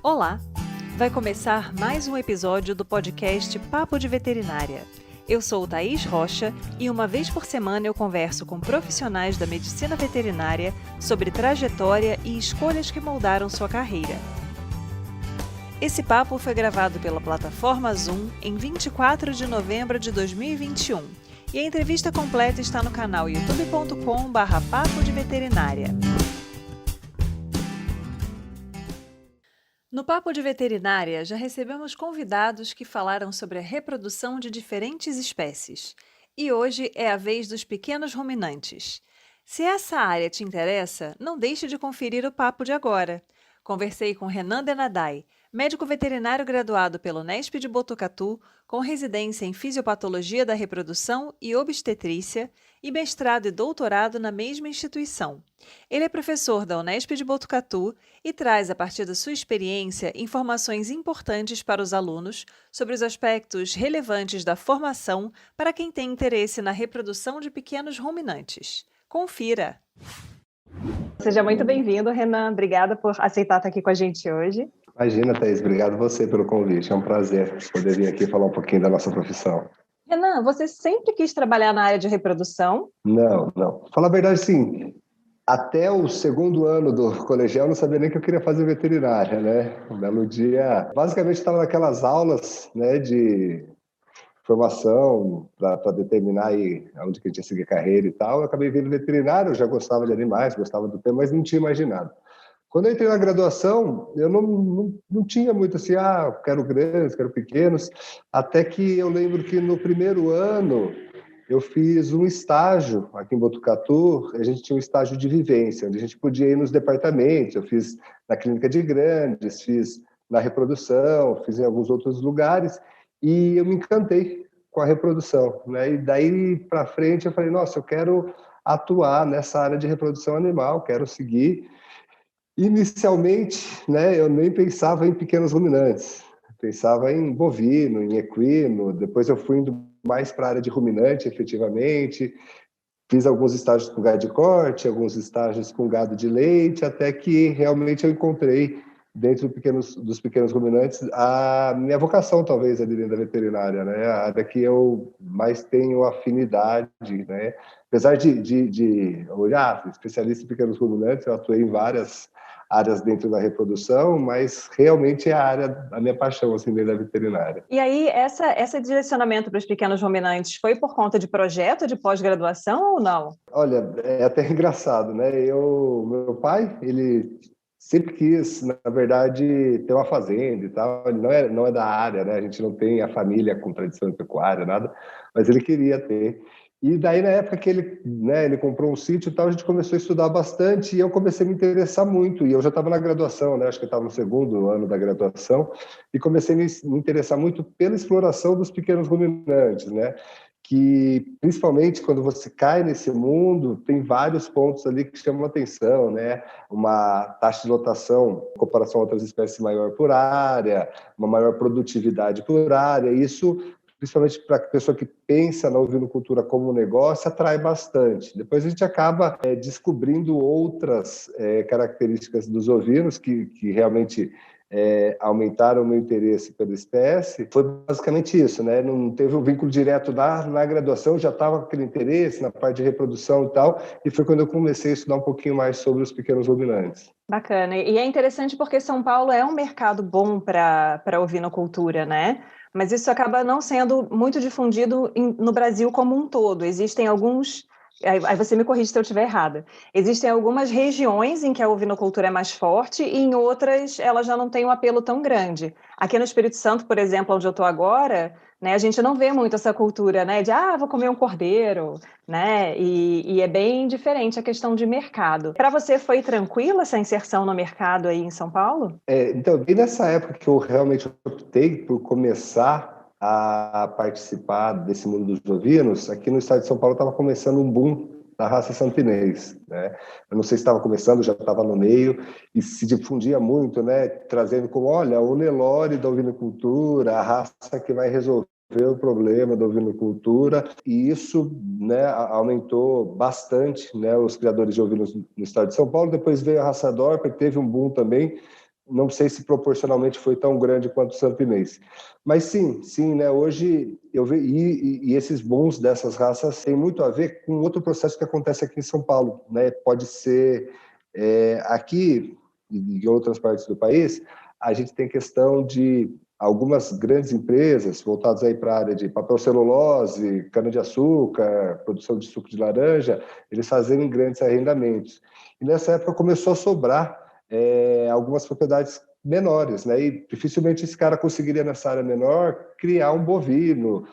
Olá! Vai começar mais um episódio do podcast Papo de Veterinária. Eu sou Thaís Rocha e uma vez por semana eu converso com profissionais da medicina veterinária sobre trajetória e escolhas que moldaram sua carreira. Esse papo foi gravado pela plataforma Zoom em 24 de novembro de 2021 e a entrevista completa está no canal youtube.com/papo de veterinária. No Papo de Veterinária, já recebemos convidados que falaram sobre a reprodução de diferentes espécies. E hoje é a vez dos pequenos ruminantes. Se essa área te interessa, não deixe de conferir o papo de agora. Conversei com Renan Denadai, médico veterinário graduado pelo Unesp de Botucatu, com residência em Fisiopatologia da Reprodução e Obstetrícia e mestrado e doutorado na mesma instituição. Ele é professor da Unesp de Botucatu e traz, a partir da sua experiência, informações importantes para os alunos sobre os aspectos relevantes da formação para quem tem interesse na reprodução de pequenos ruminantes. Confira! Seja muito bem-vindo, Renan. Obrigada por aceitar estar aqui com a gente hoje. Imagina, Thaís. Obrigado você pelo convite. É um prazer poder vir aqui falar um pouquinho da nossa profissão. Renan, você sempre quis trabalhar na área de reprodução? Não. Falar a verdade, sim. Até o segundo ano do colegial, eu não sabia nem que eu queria fazer veterinária, né? Um belo dia, basicamente estava naquelas aulas, né, de formação para determinar aí onde que a gente ia seguir carreira e tal. Eu acabei vindo veterinário, eu já gostava de animais, gostava do tema, mas não tinha imaginado. Quando eu entrei na graduação, eu não tinha muito assim, quero grandes, quero pequenos, até que eu lembro que no primeiro ano eu fiz um estágio aqui em Botucatu, a gente tinha um estágio de vivência, onde a gente podia ir nos departamentos, eu fiz na clínica de grandes, fiz na reprodução, fiz em alguns outros lugares, e eu me encantei com a reprodução, né? E daí para frente eu falei, nossa, eu quero atuar nessa área de reprodução animal, quero seguir. Inicialmente, né, eu nem pensava em pequenos ruminantes, pensava em bovino, em equino, depois eu fui indo mais para a área de ruminante, efetivamente, fiz alguns estágios com gado de corte, alguns estágios com gado de leite, até que realmente eu encontrei, dentro dos pequenos ruminantes, a minha vocação, talvez, ali dentro da veterinária, né? A área que eu mais tenho afinidade, né? Apesar de olhar, especialista em pequenos ruminantes, eu atuei em várias áreas dentro da reprodução, mas realmente é a área da minha paixão, assim, dentro da veterinária. E aí, esse direcionamento para os pequenos ruminantes foi por conta de projeto de pós-graduação ou não? Olha, é até engraçado, né? Meu pai, ele sempre quis, na verdade, ter uma fazenda e tal. Ele não é da área, né? A gente não tem a família com tradição de pecuária, nada, mas ele queria ter. E daí, na época que ele comprou um sítio e tal, a gente começou a estudar bastante e eu comecei a me interessar muito. E eu já estava na graduação, né? Acho que eu estava no segundo ano da graduação e comecei a me interessar muito pela exploração dos pequenos ruminantes, né? Que, principalmente quando você cai nesse mundo, tem vários pontos ali que chamam a atenção, né? Uma taxa de lotação, em comparação a outras espécies, maior por área, uma maior produtividade por área. Isso, principalmente para a pessoa que pensa na ovinocultura como negócio, atrai bastante. Depois a gente acaba descobrindo outras características dos ovinos que realmente aumentaram o meu interesse pela espécie. Foi basicamente isso, né? Não teve um vínculo direto na graduação, já estava com aquele interesse na parte de reprodução e tal, e foi quando eu comecei a estudar um pouquinho mais sobre os pequenos ruminantes. Bacana. E é interessante porque São Paulo é um mercado bom para ovinocultura, né? Mas isso acaba não sendo muito difundido no Brasil como um todo. Existem alguns... Aí você me corrige se eu estiver errada. Existem algumas regiões em que a ovinocultura é mais forte e em outras ela já não tem um apelo tão grande. Aqui no Espírito Santo, por exemplo, onde eu estou agora, né, a gente não vê muito essa cultura, né, de vou comer um cordeiro, né, e é bem diferente a questão de mercado. Para você foi tranquila essa inserção no mercado aí em São Paulo? Então, bem nessa época que eu realmente optei por começar a participar desse mundo dos ovinos, aqui no estado de São Paulo estava começando um boom da raça santinês, né? Eu não sei se estava começando, já estava no meio, e se difundia muito, né? Trazendo como, olha, o Nelore da ovinocultura, a raça que vai resolver o problema da ovinocultura, e isso, né, aumentou bastante, né, os criadores de ovinos no estado de São Paulo. Depois veio a raça Dorper, teve um boom também, não sei se proporcionalmente foi tão grande quanto o Sampinense. Mas sim, né? Hoje eu vejo, e esses bons dessas raças têm muito a ver com outro processo que acontece aqui em São Paulo, né? Pode ser aqui e em outras partes do país, a gente tem questão de algumas grandes empresas voltadas aí para a área de papel celulose, cana-de-açúcar, produção de suco de laranja, eles fazerem grandes arrendamentos. E nessa época começou a sobrar algumas propriedades menores, né? E dificilmente esse cara conseguiria, nessa área menor, criar um bovino,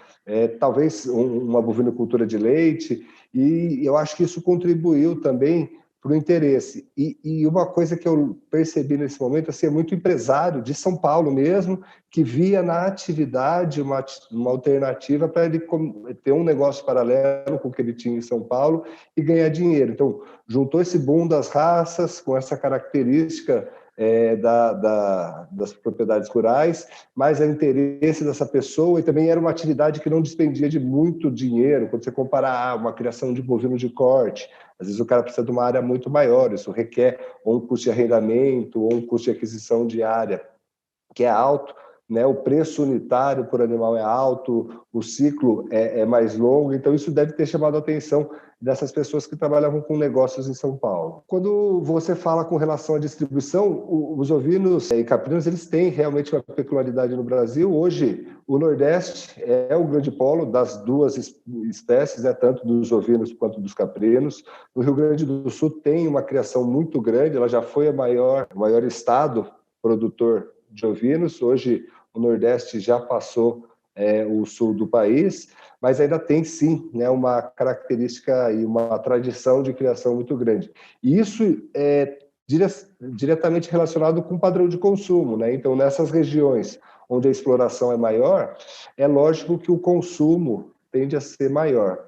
talvez uma bovinocultura de leite, e eu acho que isso contribuiu também para o interesse. E uma coisa que eu percebi nesse momento, assim, é muito empresário de São Paulo mesmo, que via na atividade uma alternativa para ele ter um negócio paralelo com o que ele tinha em São Paulo e ganhar dinheiro. Então, juntou esse boom das raças com essa característica das propriedades rurais, mas o interesse dessa pessoa, e também era uma atividade que não despendia de muito dinheiro. Quando você comparar uma criação de bovino de corte, às vezes o cara precisa de uma área muito maior, isso requer ou um custo de arrendamento ou um custo de aquisição de área que é alto, né? O preço unitário por animal é alto, o ciclo é mais longo, então isso deve ter chamado a atenção dessas pessoas que trabalhavam com negócios em São Paulo. Quando você fala com relação à distribuição, os ovinos e caprinos, eles têm realmente uma peculiaridade no Brasil. Hoje, o Nordeste é o grande polo das duas espécies, né, tanto dos ovinos quanto dos caprinos. No Rio Grande do Sul tem uma criação muito grande, ela já foi o maior estado produtor de ovinos. Hoje o Nordeste já passou o sul do país, mas ainda tem sim, né, uma característica e uma tradição de criação muito grande. E isso é diretamente relacionado com o padrão de consumo, né? Então, nessas regiões onde a exploração é maior, é lógico que o consumo tende a ser maior.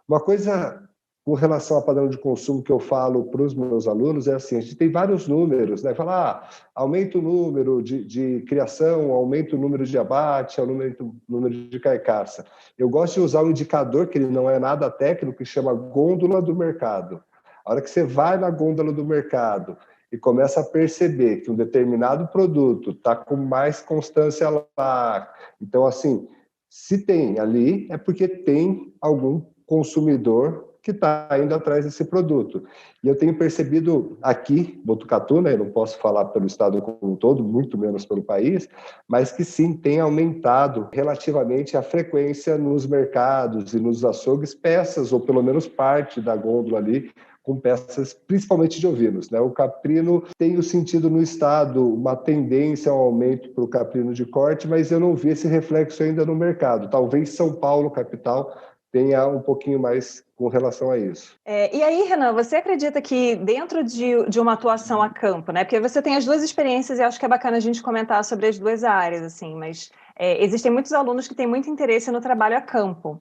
Uma coisa com relação ao padrão de consumo que eu falo para os meus alunos é assim: a gente tem vários números, né? Fala, aumenta o número de criação, aumenta o número de abate, aumenta o número de carcaça. Eu gosto de usar um indicador que ele não é nada técnico, que chama gôndola do mercado. A hora que você vai na gôndola do mercado e começa a perceber que um determinado produto está com mais constância lá, então, assim, se tem ali, é porque tem algum consumidor que está indo atrás desse produto. E eu tenho percebido aqui, Botucatu, né, eu não posso falar pelo estado como um todo, muito menos pelo país, mas que sim, tem aumentado relativamente a frequência nos mercados e nos açougues, peças, ou pelo menos parte da gôndola ali, com peças principalmente de ovinos, né? O caprino tem o sentido no estado, uma tendência ao aumento para o caprino de corte, mas eu não vi esse reflexo ainda no mercado. Talvez São Paulo, capital, tenha um pouquinho mais com relação a isso. E aí, Renan, você acredita que dentro de uma atuação a campo, né? Porque você tem as duas experiências e acho que é bacana a gente comentar sobre as duas áreas, assim, mas existem muitos alunos que têm muito interesse no trabalho a campo.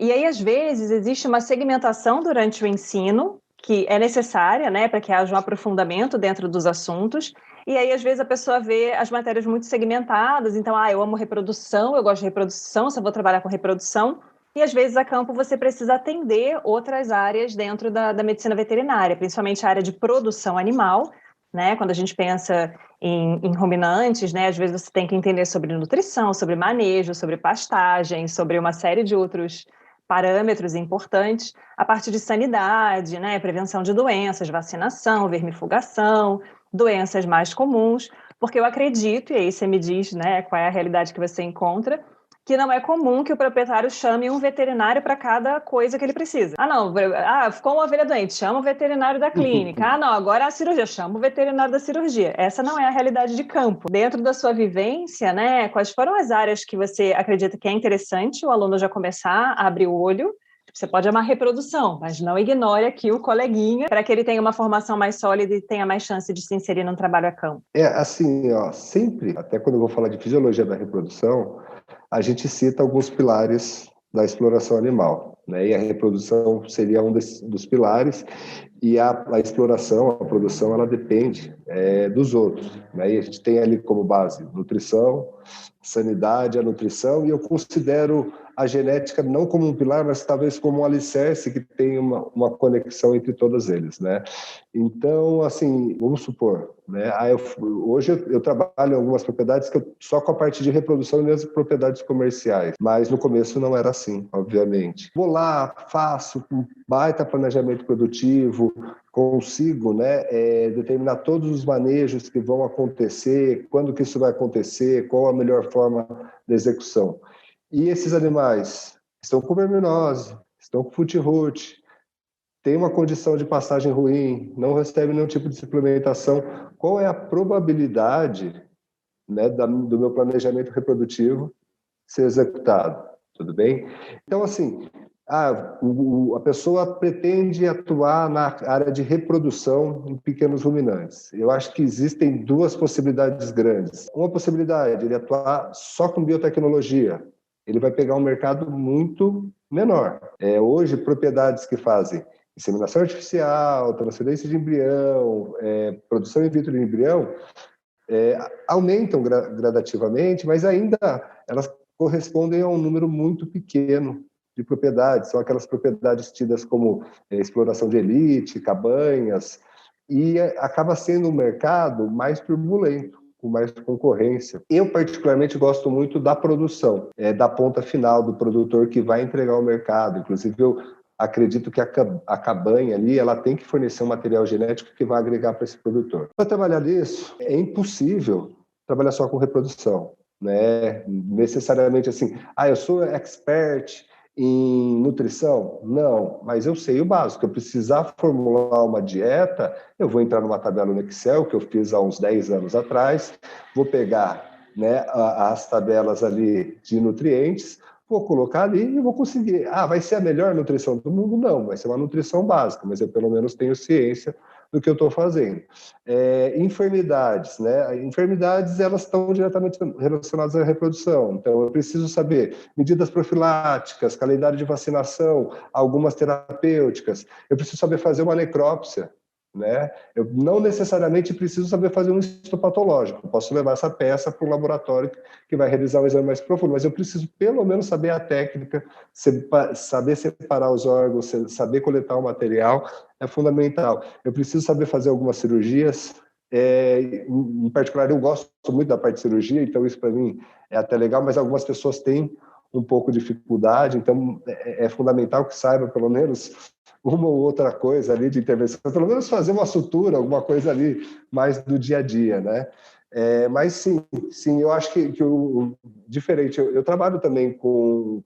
E aí, às vezes, existe uma segmentação durante o ensino que é necessária, né, para que haja um aprofundamento dentro dos assuntos. E aí, às vezes, a pessoa vê as matérias muito segmentadas, então, eu amo reprodução, eu gosto de reprodução, só vou trabalhar com reprodução. E, às vezes, a campo você precisa atender outras áreas dentro da medicina veterinária, principalmente a área de produção animal, né? Quando a gente pensa em ruminantes, né? Às vezes você tem que entender sobre nutrição, sobre manejo, sobre pastagem, sobre uma série de outros parâmetros importantes, a parte de sanidade, né? Prevenção de doenças, vacinação, vermifugação, doenças mais comuns, porque eu acredito, e aí você me diz, né, qual é a realidade que você encontra, que não é comum que o proprietário chame um veterinário para cada coisa que ele precisa. Não, ficou uma ovelha doente, chama o veterinário da clínica. Não, agora é a cirurgia, chama o veterinário da cirurgia. Essa não é a realidade de campo. Dentro da sua vivência, né, quais foram as áreas que você acredita que é interessante o aluno já começar a abrir o olho? Você pode amar reprodução, mas não ignore aqui o coleguinha para que ele tenha uma formação mais sólida e tenha mais chance de se inserir num trabalho a campo. Assim, sempre, até quando eu vou falar de fisiologia da reprodução, a gente cita alguns pilares da exploração animal, né? E a reprodução seria um dos pilares, e a exploração, a produção, ela depende dos outros, né? E a gente tem ali como base nutrição, sanidade, a nutrição, e eu considero a genética não como um pilar, mas talvez como um alicerce que tem uma conexão entre todos eles, né? Então, assim, vamos supor, né? Hoje eu trabalho em algumas propriedades que só com a parte de reprodução e mesmo propriedades comerciais, mas no começo não era assim, obviamente. Vou lá, faço um baita planejamento produtivo, consigo, né, determinar todos os manejos que vão acontecer, quando que isso vai acontecer, qual a melhor forma de execução. E esses animais estão com verminose, estão com foot-rot, tem uma condição de passagem ruim, não recebe nenhum tipo de suplementação. Qual é a probabilidade, né, do meu planejamento reprodutivo ser executado? Tudo bem? Então, assim, a pessoa pretende atuar na área de reprodução em pequenos ruminantes. Eu acho que existem duas possibilidades grandes. Uma possibilidade, ele atuar só com biotecnologia. Ele vai pegar um mercado muito menor. Hoje, propriedades que fazem inseminação artificial, transferência de embrião, produção in vitro de embrião, aumentam gradativamente, mas ainda elas correspondem a um número muito pequeno de propriedades. São aquelas propriedades tidas como exploração de elite, cabanhas, e acaba sendo um mercado mais turbulento, com mais concorrência. Eu, particularmente, gosto muito da produção, da ponta final do produtor que vai entregar ao mercado. Inclusive, eu acredito que a cabanha ali, ela tem que fornecer um material genético que vai agregar para esse produtor. Para trabalhar nisso, é impossível trabalhar só com reprodução, né? Necessariamente assim, eu sou expert em nutrição? Não, mas eu sei o básico. Eu precisar formular uma dieta, eu vou entrar numa tabela no Excel, que eu fiz há uns 10 anos atrás, vou pegar, né, as tabelas ali de nutrientes, vou colocar ali e vou conseguir. Vai ser a melhor nutrição do mundo? Não, vai ser uma nutrição básica, mas eu pelo menos tenho ciência do que eu estou fazendo. Enfermidades, né? Enfermidades, elas estão diretamente relacionadas à reprodução. Então, eu preciso saber medidas profiláticas, calendário de vacinação, algumas terapêuticas. Eu preciso saber fazer uma necrópsia, né? Eu não necessariamente preciso saber fazer um histopatológico. Eu posso levar essa peça para um laboratório que vai realizar um exame mais profundo, mas eu preciso pelo menos saber a técnica, saber separar os órgãos, saber coletar o material, é fundamental. Eu preciso saber fazer algumas cirurgias, em particular eu gosto muito da parte de cirurgia, então isso para mim é até legal, mas algumas pessoas têm um pouco de dificuldade, então é fundamental que saiba pelo menos uma ou outra coisa ali de intervenção, pelo menos fazer uma sutura, alguma coisa ali mais do dia a dia, né? Mas sim, eu acho que o diferente, eu trabalho também com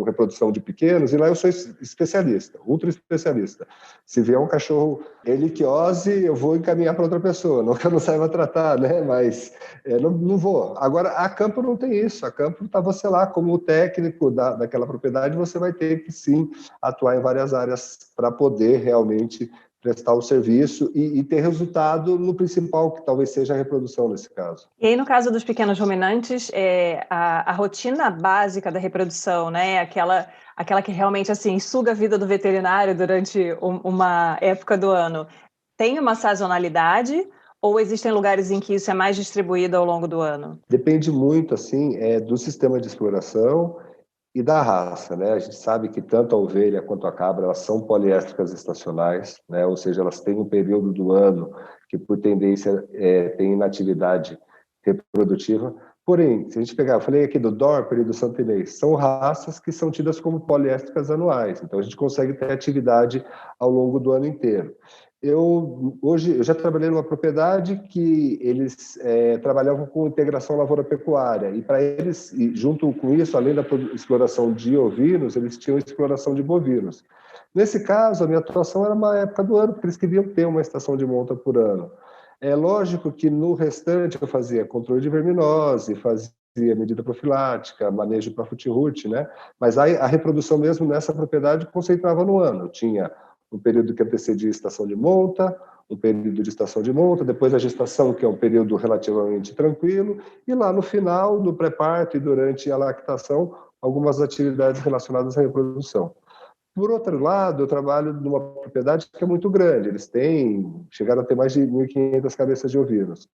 reprodução de pequenos, e lá eu sou especialista, ultra especialista. Se vier um cachorro heliquiose, eu vou encaminhar para outra pessoa, não que eu não saiba tratar, né? Mas não vou. Agora, a campo não tem isso, a campo está você lá, como técnico daquela propriedade, você vai ter que sim atuar em várias áreas para poder realmente prestar o serviço e ter resultado no principal, que talvez seja a reprodução nesse caso. E aí, no caso dos pequenos ruminantes, a rotina básica da reprodução, né? Aquela que realmente assim suga a vida do veterinário durante uma época do ano, tem uma sazonalidade ou existem lugares em que isso é mais distribuído ao longo do ano? Depende muito assim do sistema de exploração e da raça, né? A gente sabe que tanto a ovelha quanto a cabra, elas são poliéstricas estacionais, né? Ou seja, elas têm um período do ano que, por tendência, tem inatividade reprodutiva. Porém, se a gente pegar, eu falei aqui do Dorper e do Santinês, são raças que são tidas como poliéstricas anuais, então a gente consegue ter atividade ao longo do ano inteiro. Hoje, eu já trabalhei numa propriedade que eles trabalhavam com integração lavoura-pecuária, e para eles, e junto com isso, além da exploração de ovinos, eles tinham exploração de bovinos. Nesse caso, a minha atuação era uma época do ano, porque eles queriam ter uma estação de monta por ano. É lógico que no restante eu fazia controle de verminose, fazia medida profilática, manejo para foot-rot, né? Mas a reprodução mesmo nessa propriedade concentrava no ano. Eu tinha um período que antecedia a estação de monta, um período de estação de monta, depois a gestação, que é um período relativamente tranquilo, e lá no final, no pré-parto e durante a lactação, algumas atividades relacionadas à reprodução. Por outro lado, eu trabalho numa propriedade que é muito grande, chegaram a ter mais de 1.500 cabeças de ovinos.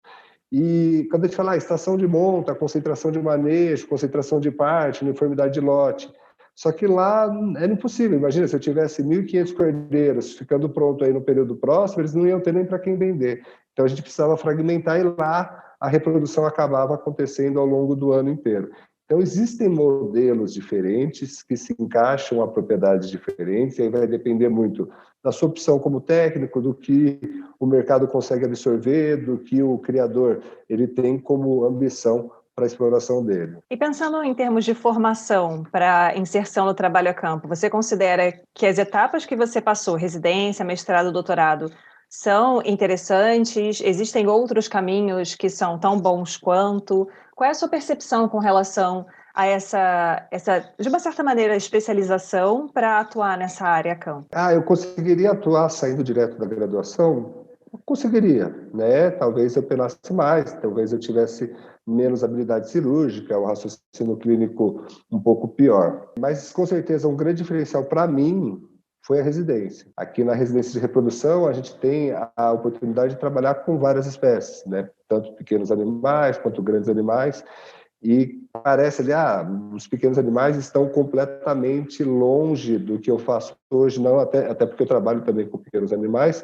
E quando a gente fala estação de monta, concentração de manejo, concentração de parte, uniformidade de lote, só que lá era impossível. Imagina, se eu tivesse 1.500 cordeiros ficando pronto aí no período próximo, eles não iam ter nem para quem vender. Então a gente precisava fragmentar e lá a reprodução acabava acontecendo ao longo do ano inteiro. Então existem modelos diferentes que se encaixam a propriedades diferentes, e aí vai depender muito da sua opção como técnico, do que o mercado consegue absorver, do que o criador ele tem como ambição para a exploração dele. E pensando em termos de formação para inserção no trabalho a campo, você considera que as etapas que você passou, residência, mestrado, doutorado, são interessantes? Existem outros caminhos que são tão bons quanto? Qual é a sua percepção com relação a essa de uma certa maneira, especialização para atuar nessa área a campo? Eu conseguiria atuar saindo direto da graduação? Conseguiria, né? Talvez eu penasse mais, talvez eu tivesse menos habilidade cirúrgica, o raciocínio clínico um pouco pior. Mas, com certeza, um grande diferencial para mim foi a residência. Aqui na residência de reprodução, a gente tem a oportunidade de trabalhar com várias espécies, né? Tanto pequenos animais quanto grandes animais. E parece ali, os pequenos animais estão completamente longe do que eu faço hoje, não, até porque eu trabalho também com pequenos animais,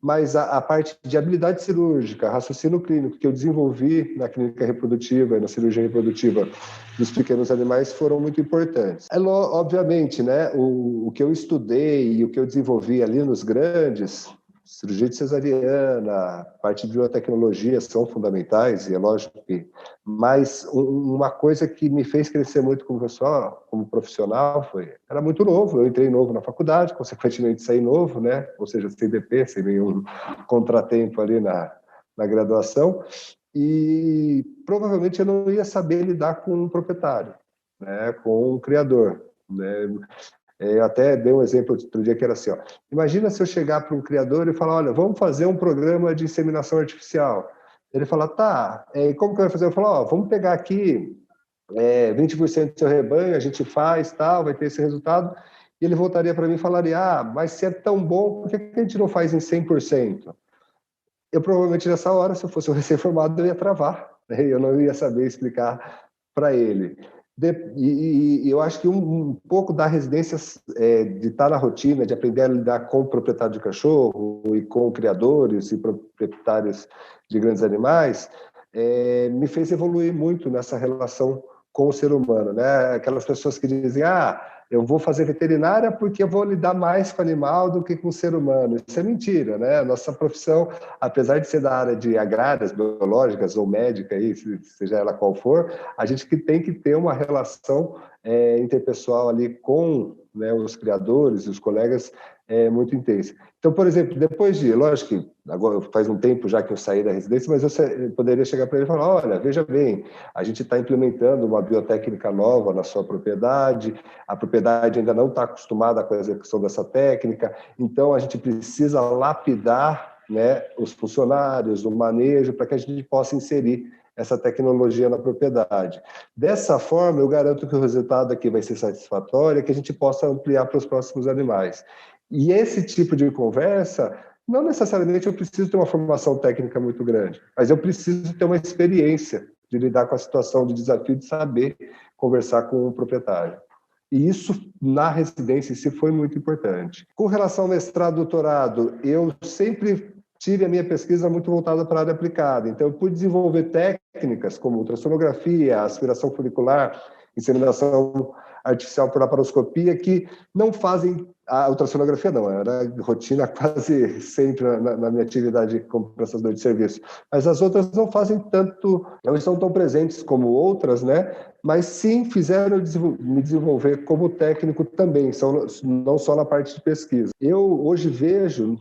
mas a parte de habilidade cirúrgica, raciocínio clínico que eu desenvolvi na clínica reprodutiva e na cirurgia reprodutiva dos pequenos animais foram muito importantes. Obviamente, né, o que eu estudei e o que eu desenvolvi ali nos grandes, cirurgia de cesariana, parte de biotecnologia são fundamentais, e é lógico que... Mas uma coisa que me fez crescer muito como pessoal, como profissional, era muito novo, eu entrei novo na faculdade, consequentemente saí novo, né? Ou seja, sem DP, sem nenhum contratempo ali na graduação, e provavelmente eu não ia saber lidar com um proprietário, né? Com um criador, né? Eu até dei um exemplo outro dia que era assim, imagina se eu chegar para um criador e falar, olha, vamos fazer um programa de inseminação artificial. Ele fala, tá, como que vai fazer? Eu falo, vamos pegar aqui 20% do seu rebanho, a gente faz, tal, vai ter esse resultado. E ele voltaria para mim e falaria, mas se é tão bom, por que a gente não faz em 100%? Eu provavelmente nessa hora, se eu fosse um recém-formado, eu ia travar, né? Eu não ia saber explicar para ele. E eu acho que um pouco da residência de estar na rotina, de aprender a lidar com o proprietário de cachorro e com criadores e proprietários de grandes animais, me fez evoluir muito nessa relação com o ser humano, né? Aquelas pessoas que dizem, eu vou fazer veterinária porque eu vou lidar mais com o animal do que com o ser humano. Isso é mentira, né? A nossa profissão, apesar de ser da área de agrárias, biológicas ou médica, aí, seja ela qual for, a gente que tem que ter uma relação interpessoal ali com, né, os criadores e os colegas muito intensa. Então, por exemplo, depois de, lógico que agora faz um tempo já que eu saí da residência, mas eu poderia chegar para ele e falar, olha, veja bem, a gente está implementando uma biotécnica nova na sua propriedade, a propriedade ainda não está acostumada com a execução dessa técnica, então a gente precisa lapidar, né, os funcionários, o manejo, para que a gente possa inserir essa tecnologia na propriedade. Dessa forma, eu garanto que o resultado aqui vai ser satisfatório e que a gente possa ampliar para os próximos animais. E esse tipo de conversa, não necessariamente eu preciso ter uma formação técnica muito grande, mas eu preciso ter uma experiência de lidar com a situação de desafio, de saber conversar com o proprietário. E isso, na residência em si, foi muito importante. Com relação ao mestrado e doutorado, eu sempre tive a minha pesquisa muito voltada para a área aplicada. Então, eu pude desenvolver técnicas como ultrassonografia, aspiração folicular, inseminação artificial por laparoscopia, que não fazem... A ultrassonografia não, era rotina quase sempre na minha atividade como prestador de serviço. Mas as outras não fazem tanto, não estão tão presentes como outras, né? Mas sim fizeram me desenvolver como técnico também, não só na parte de pesquisa. Eu hoje vejo,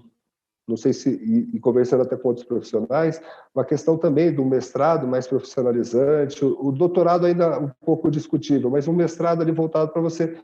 não sei se, e conversando até com outros profissionais, uma questão também do mestrado mais profissionalizante, o doutorado ainda um pouco discutível, mas um mestrado ali voltado para você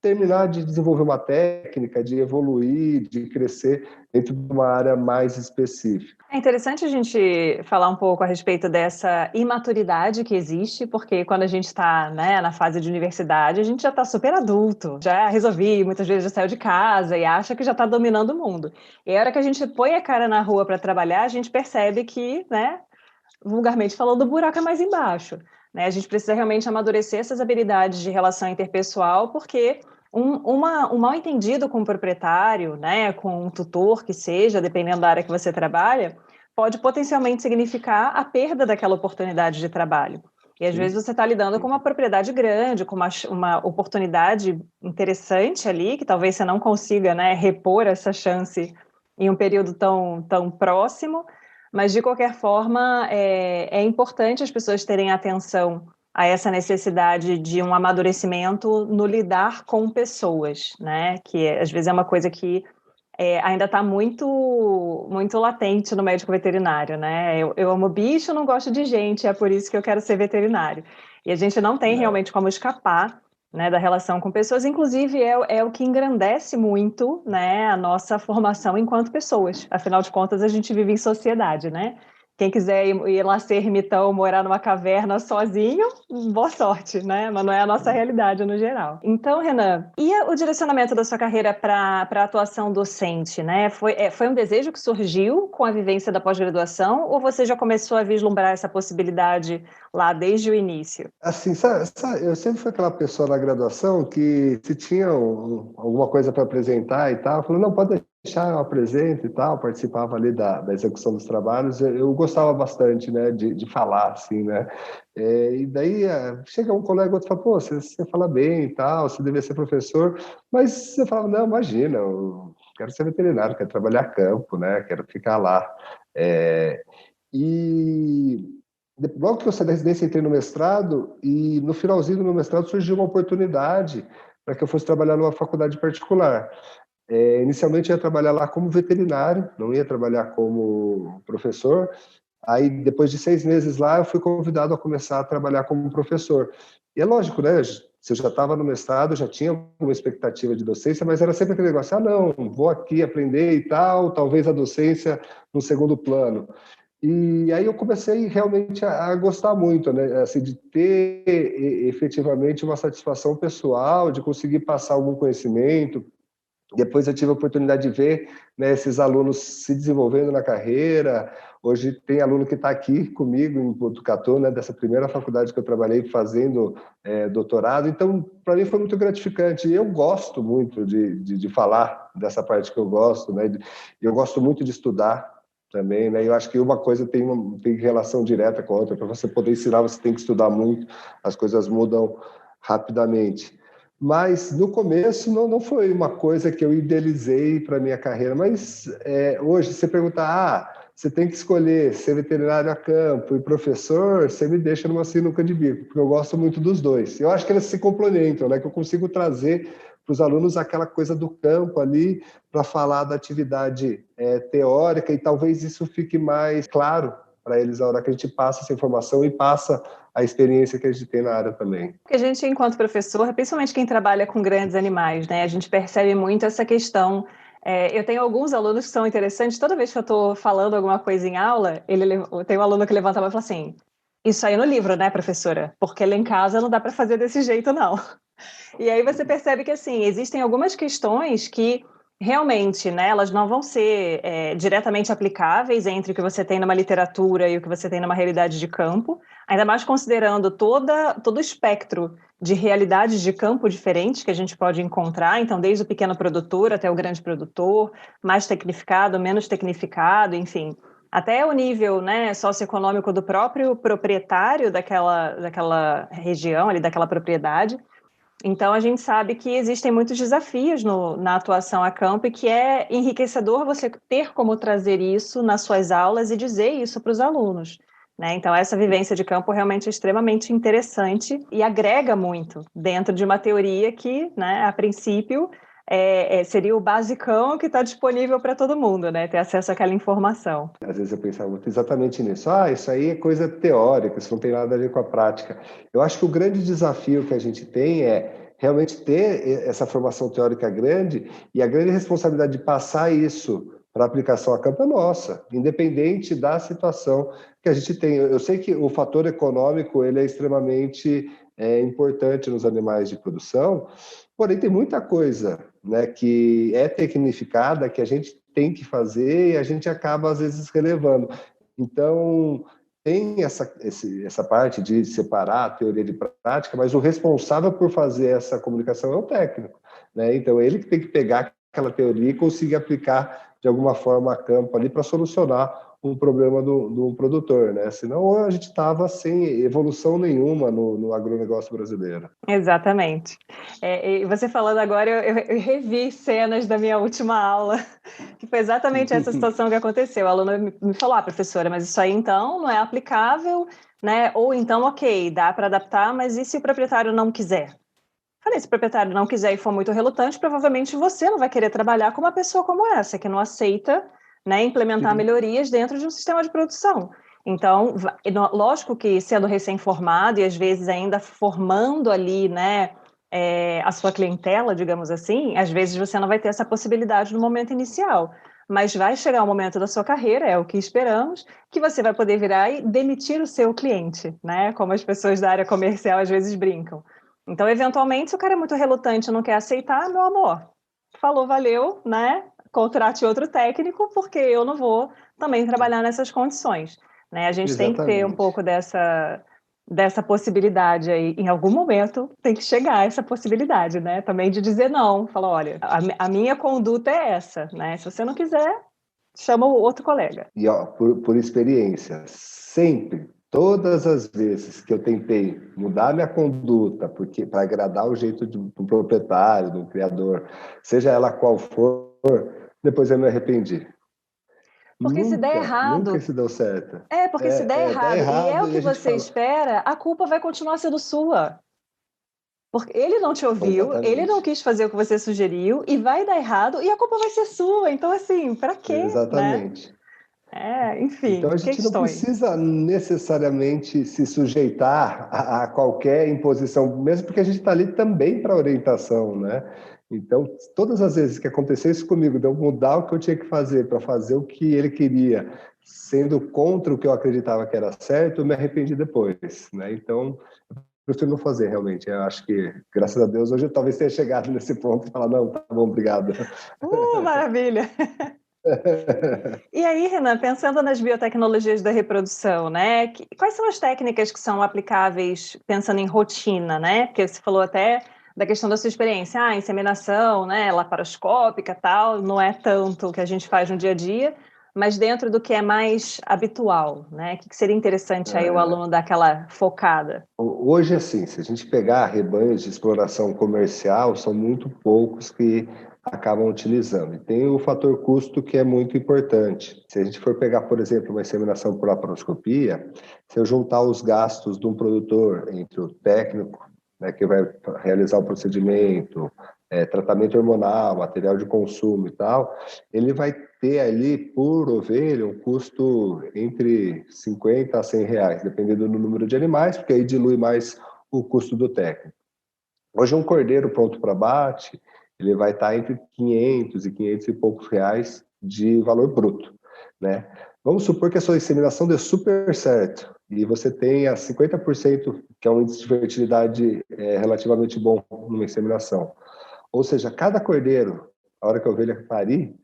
terminar de desenvolver uma técnica, de evoluir, de crescer dentro de uma área mais específica. É interessante a gente falar um pouco a respeito dessa imaturidade que existe, porque quando a gente está, né, na fase de universidade, a gente já está super adulto, já resolvi, muitas vezes já saiu de casa e acha que já está dominando o mundo. E a hora que a gente põe a cara na rua para trabalhar, a gente percebe que, né, vulgarmente falando, o buraco é mais embaixo, né? A gente precisa realmente amadurecer essas habilidades de relação interpessoal, porque um mal entendido com o proprietário, né, com um tutor que seja, dependendo da área que você trabalha, pode potencialmente significar a perda daquela oportunidade de trabalho. E às vezes você está lidando com uma propriedade grande, com uma oportunidade interessante ali, que talvez você não consiga, né, repor essa chance em um período tão próximo, mas de qualquer forma é importante as pessoas terem atenção a essa necessidade de um amadurecimento no lidar com pessoas, né? Que às vezes é uma coisa que ainda está muito latente no médico veterinário, né? Eu amo bicho, não gosto de gente, é por isso que eu quero ser veterinário. E a gente não tem realmente como escapar, né, da relação com pessoas, inclusive é o que engrandece muito, né, a nossa formação enquanto pessoas. Afinal de contas, a gente vive em sociedade, né? Quem quiser ir lá ser ermitão, morar numa caverna sozinho, boa sorte, né? Mas não é a nossa realidade no geral. Então, Renan, e o direcionamento da sua carreira para a atuação docente, né? Foi um desejo que surgiu com a vivência da pós-graduação ou você já começou a vislumbrar essa possibilidade lá desde o início? Assim, eu sempre fui aquela pessoa na graduação que se tinha alguma coisa para apresentar e tal, falou, não, pode deixar, eu apresento e tal, participava ali da execução dos trabalhos, eu gostava bastante, né, de falar, assim, né, e daí chega um colega outro e fala, pô, você fala bem e tal, você deveria ser professor, mas você fala, não, imagina, eu quero ser veterinário, quero trabalhar campo, né, quero ficar lá, e logo que eu saí da residência, entrei no mestrado e no finalzinho do meu mestrado surgiu uma oportunidade para que eu fosse trabalhar numa faculdade particular. Inicialmente eu ia trabalhar lá como veterinário, não ia trabalhar como professor. Aí, depois de 6 meses lá, eu fui convidado a começar a trabalhar como professor. E é lógico, né? Se eu já estava no mestrado, já tinha alguma expectativa de docência, mas era sempre aquele negócio, não, vou aqui aprender e tal, talvez a docência no segundo plano. E aí eu comecei realmente a gostar muito, né? Assim, de ter efetivamente uma satisfação pessoal, de conseguir passar algum conhecimento. Depois eu tive a oportunidade de ver, né, esses alunos se desenvolvendo na carreira. Hoje tem aluno que está aqui comigo em Botucatu, né, dessa primeira faculdade que eu trabalhei fazendo doutorado. Então, para mim foi muito gratificante. E eu gosto muito de falar dessa parte que eu gosto, né? Eu gosto muito de estudar também, né? Eu acho que uma coisa tem relação direta com a outra. Para você poder ensinar, você tem que estudar muito. As coisas mudam rapidamente. Mas no começo não foi uma coisa que eu idealizei para minha carreira, mas hoje você perguntar, você tem que escolher ser veterinário a campo e professor, você me deixa numa sinuca de bico, porque eu gosto muito dos dois. Eu acho que eles se complementam, né? Que eu consigo trazer para os alunos aquela coisa do campo ali para falar da atividade teórica e talvez isso fique mais claro para eles na hora que a gente passa essa informação e passa a experiência que a gente tem na área também. Porque a gente, enquanto professor, principalmente quem trabalha com grandes animais, né, a gente percebe muito essa questão. Eu tenho alguns alunos que são interessantes. Toda vez que eu estou falando alguma coisa em aula, tem um aluno que levanta a mão e fala assim: isso aí no livro, né, professora? Porque lá em casa não dá para fazer desse jeito, não. E aí você percebe que, assim, existem algumas questões que realmente, né, elas não vão ser diretamente aplicáveis entre o que você tem numa literatura e o que você tem numa realidade de campo, ainda mais considerando todo o espectro de realidades de campo diferentes que a gente pode encontrar, então desde o pequeno produtor até o grande produtor, mais tecnificado, menos tecnificado, enfim, até o nível, né, socioeconômico do próprio proprietário daquela região, ali, daquela propriedade. Então, a gente sabe que existem muitos desafios na atuação a campo e que é enriquecedor você ter como trazer isso nas suas aulas e dizer isso para os alunos, né? Então, essa vivência de campo realmente é extremamente interessante e agrega muito dentro de uma teoria que, né, a princípio, seria o basicão que está disponível para todo mundo, né? Ter acesso àquela informação. Às vezes eu pensava muito exatamente nisso. Isso aí é coisa teórica, isso não tem nada a ver com a prática. Eu acho que o grande desafio que a gente tem é realmente ter essa formação teórica grande e a grande responsabilidade de passar isso para aplicação a campo é nossa, independente da situação que a gente tem. Eu sei que o fator econômico ele é extremamente importante nos animais de produção, porém tem muita coisa, né, que é tecnificada, que a gente tem que fazer e a gente acaba, às vezes, relevando. Então, tem essa parte de separar a teoria de prática, mas o responsável por fazer essa comunicação é o técnico, né? Então, ele que tem que pegar aquela teoria e conseguir aplicar de alguma forma a campo ali para solucionar um problema do produtor, né? Senão a gente estava sem evolução nenhuma no agronegócio brasileiro. Exatamente. E você falando agora, eu revi cenas da minha última aula, que foi exatamente essa situação que aconteceu. O aluno me falou, professora, mas isso aí então não é aplicável, né? Ou então, ok, dá para adaptar, mas e se o proprietário não quiser? Falei, se o proprietário não quiser e for muito relutante, provavelmente você não vai querer trabalhar com uma pessoa como essa, que não aceita, né, implementar melhorias dentro de um sistema de produção. Então, lógico que sendo recém-formado e às vezes ainda formando ali, né, a sua clientela, digamos assim, às vezes você não vai ter essa possibilidade no momento inicial. Mas vai chegar um momento da sua carreira, é o que esperamos, que você vai poder virar e demitir o seu cliente, né? Como as pessoas da área comercial às vezes brincam. Então, eventualmente, se o cara é muito relutante e não quer aceitar, meu amor, falou, valeu, né? Contrate outro técnico, porque eu não vou também trabalhar nessas condições. Né? A gente tem que ter um Exatamente. pouco dessa possibilidade aí. Em algum momento tem que chegar essa possibilidade, né? Também de dizer não. Falar, olha, a minha conduta é essa, né? Se você não quiser, chama o outro colega. E ó, por experiência, sempre, todas as vezes que eu tentei mudar minha conduta, porque para agradar o jeito de um proprietário, de um criador, seja ela qual for, depois eu me arrependi. Porque se der Nunca errado, isso deu certo. porque se der Dá errado e é o errado e que a gente você fala, espera, a culpa vai continuar sendo sua. Porque ele não te ouviu, ele não exatamente, quis fazer o que você sugeriu e vai dar errado e a culpa vai ser sua. Então, assim, para quê, né? exatamente. Então Enfim, a gente não questões. precisa necessariamente se sujeitar a qualquer imposição, mesmo porque a gente está ali também para orientação, né? Então, todas as vezes que aconteceu isso comigo, de eu mudar o que eu tinha que fazer para fazer o que ele queria, sendo contra o que eu acreditava que era certo, eu me arrependi depois, né? Então, eu prefiro não fazer, realmente. Eu acho que, graças a Deus, hoje eu talvez tenha chegado nesse ponto e falar, não, tá bom, obrigado. Maravilha! E aí, Renan, pensando nas biotecnologias da reprodução, né? Quais são as técnicas que são aplicáveis pensando em rotina, né? Porque você falou até da questão da sua experiência, inseminação, né, laparoscópica, tal, não é tanto o que a gente faz no dia a dia, mas dentro do que é mais habitual, né? O que seria interessante aí o aluno dar aquela focada? Hoje, assim, se a gente pegar rebanhos de exploração comercial, são muito poucos que acabam utilizando. E tem o fator custo que é muito importante. Se a gente for pegar, por exemplo, uma inseminação por laparoscopia, se eu juntar os gastos de um produtor entre o técnico, né, que vai realizar o procedimento, tratamento hormonal, material de consumo e tal, ele vai ter ali por ovelha um custo entre 50 a 100 reais, dependendo do número de animais, porque aí dilui mais o custo do técnico. Hoje um cordeiro pronto para abate, ele vai estar entre 500 e 500 e poucos reais de valor bruto, né? Vamos supor que a sua inseminação dê super certo e você tenha 50%, que é um índice de fertilidade relativamente bom numa inseminação. Ou seja, cada cordeiro, a hora que a ovelha parir,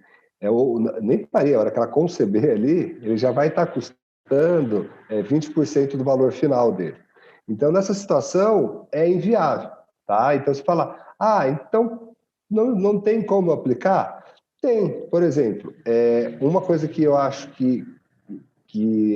nem parir, a hora que ela conceber ali, ele já vai estar custando 20% do valor final dele. Então, nessa situação, é inviável. Tá? Então, você fala, então não tem como aplicar? Tem. Por exemplo, uma coisa que eu acho que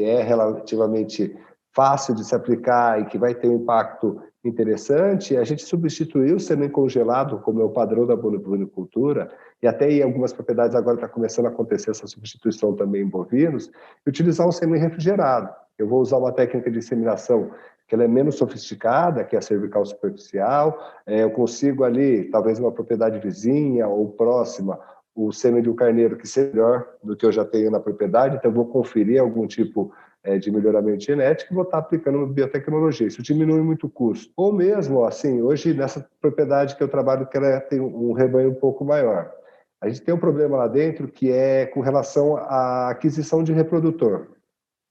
é relativamente fácil de se aplicar e que vai ter um impacto interessante, a gente substituiu o sêmen congelado, como é o padrão da bovinocultura, e até em algumas propriedades agora está começando a acontecer essa substituição também em bovinos, e utilizar um sêmen refrigerado. Eu vou usar uma técnica de inseminação que ela é menos sofisticada, que é a cervical superficial, eu consigo ali, talvez numa propriedade vizinha ou próxima, o sêmen de um carneiro que seja melhor do que eu já tenho na propriedade, então eu vou conferir algum tipo de melhoramento genético e vou estar aplicando biotecnologia. Isso diminui muito o custo. Ou mesmo, assim, hoje nessa propriedade que eu trabalho, que ela tem um rebanho um pouco maior, a gente tem um problema lá dentro que é com relação à aquisição de reprodutor.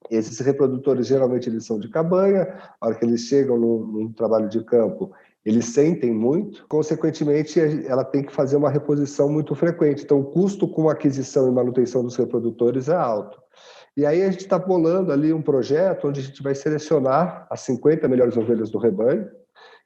Esses reprodutores, geralmente, eles são de cabanha, a hora que eles chegam num trabalho de campo, eles sentem muito, consequentemente, ela tem que fazer uma reposição muito frequente. Então, o custo com aquisição e manutenção dos reprodutores é alto. E aí a gente está bolando ali um projeto onde a gente vai selecionar as 50 melhores ovelhas do rebanho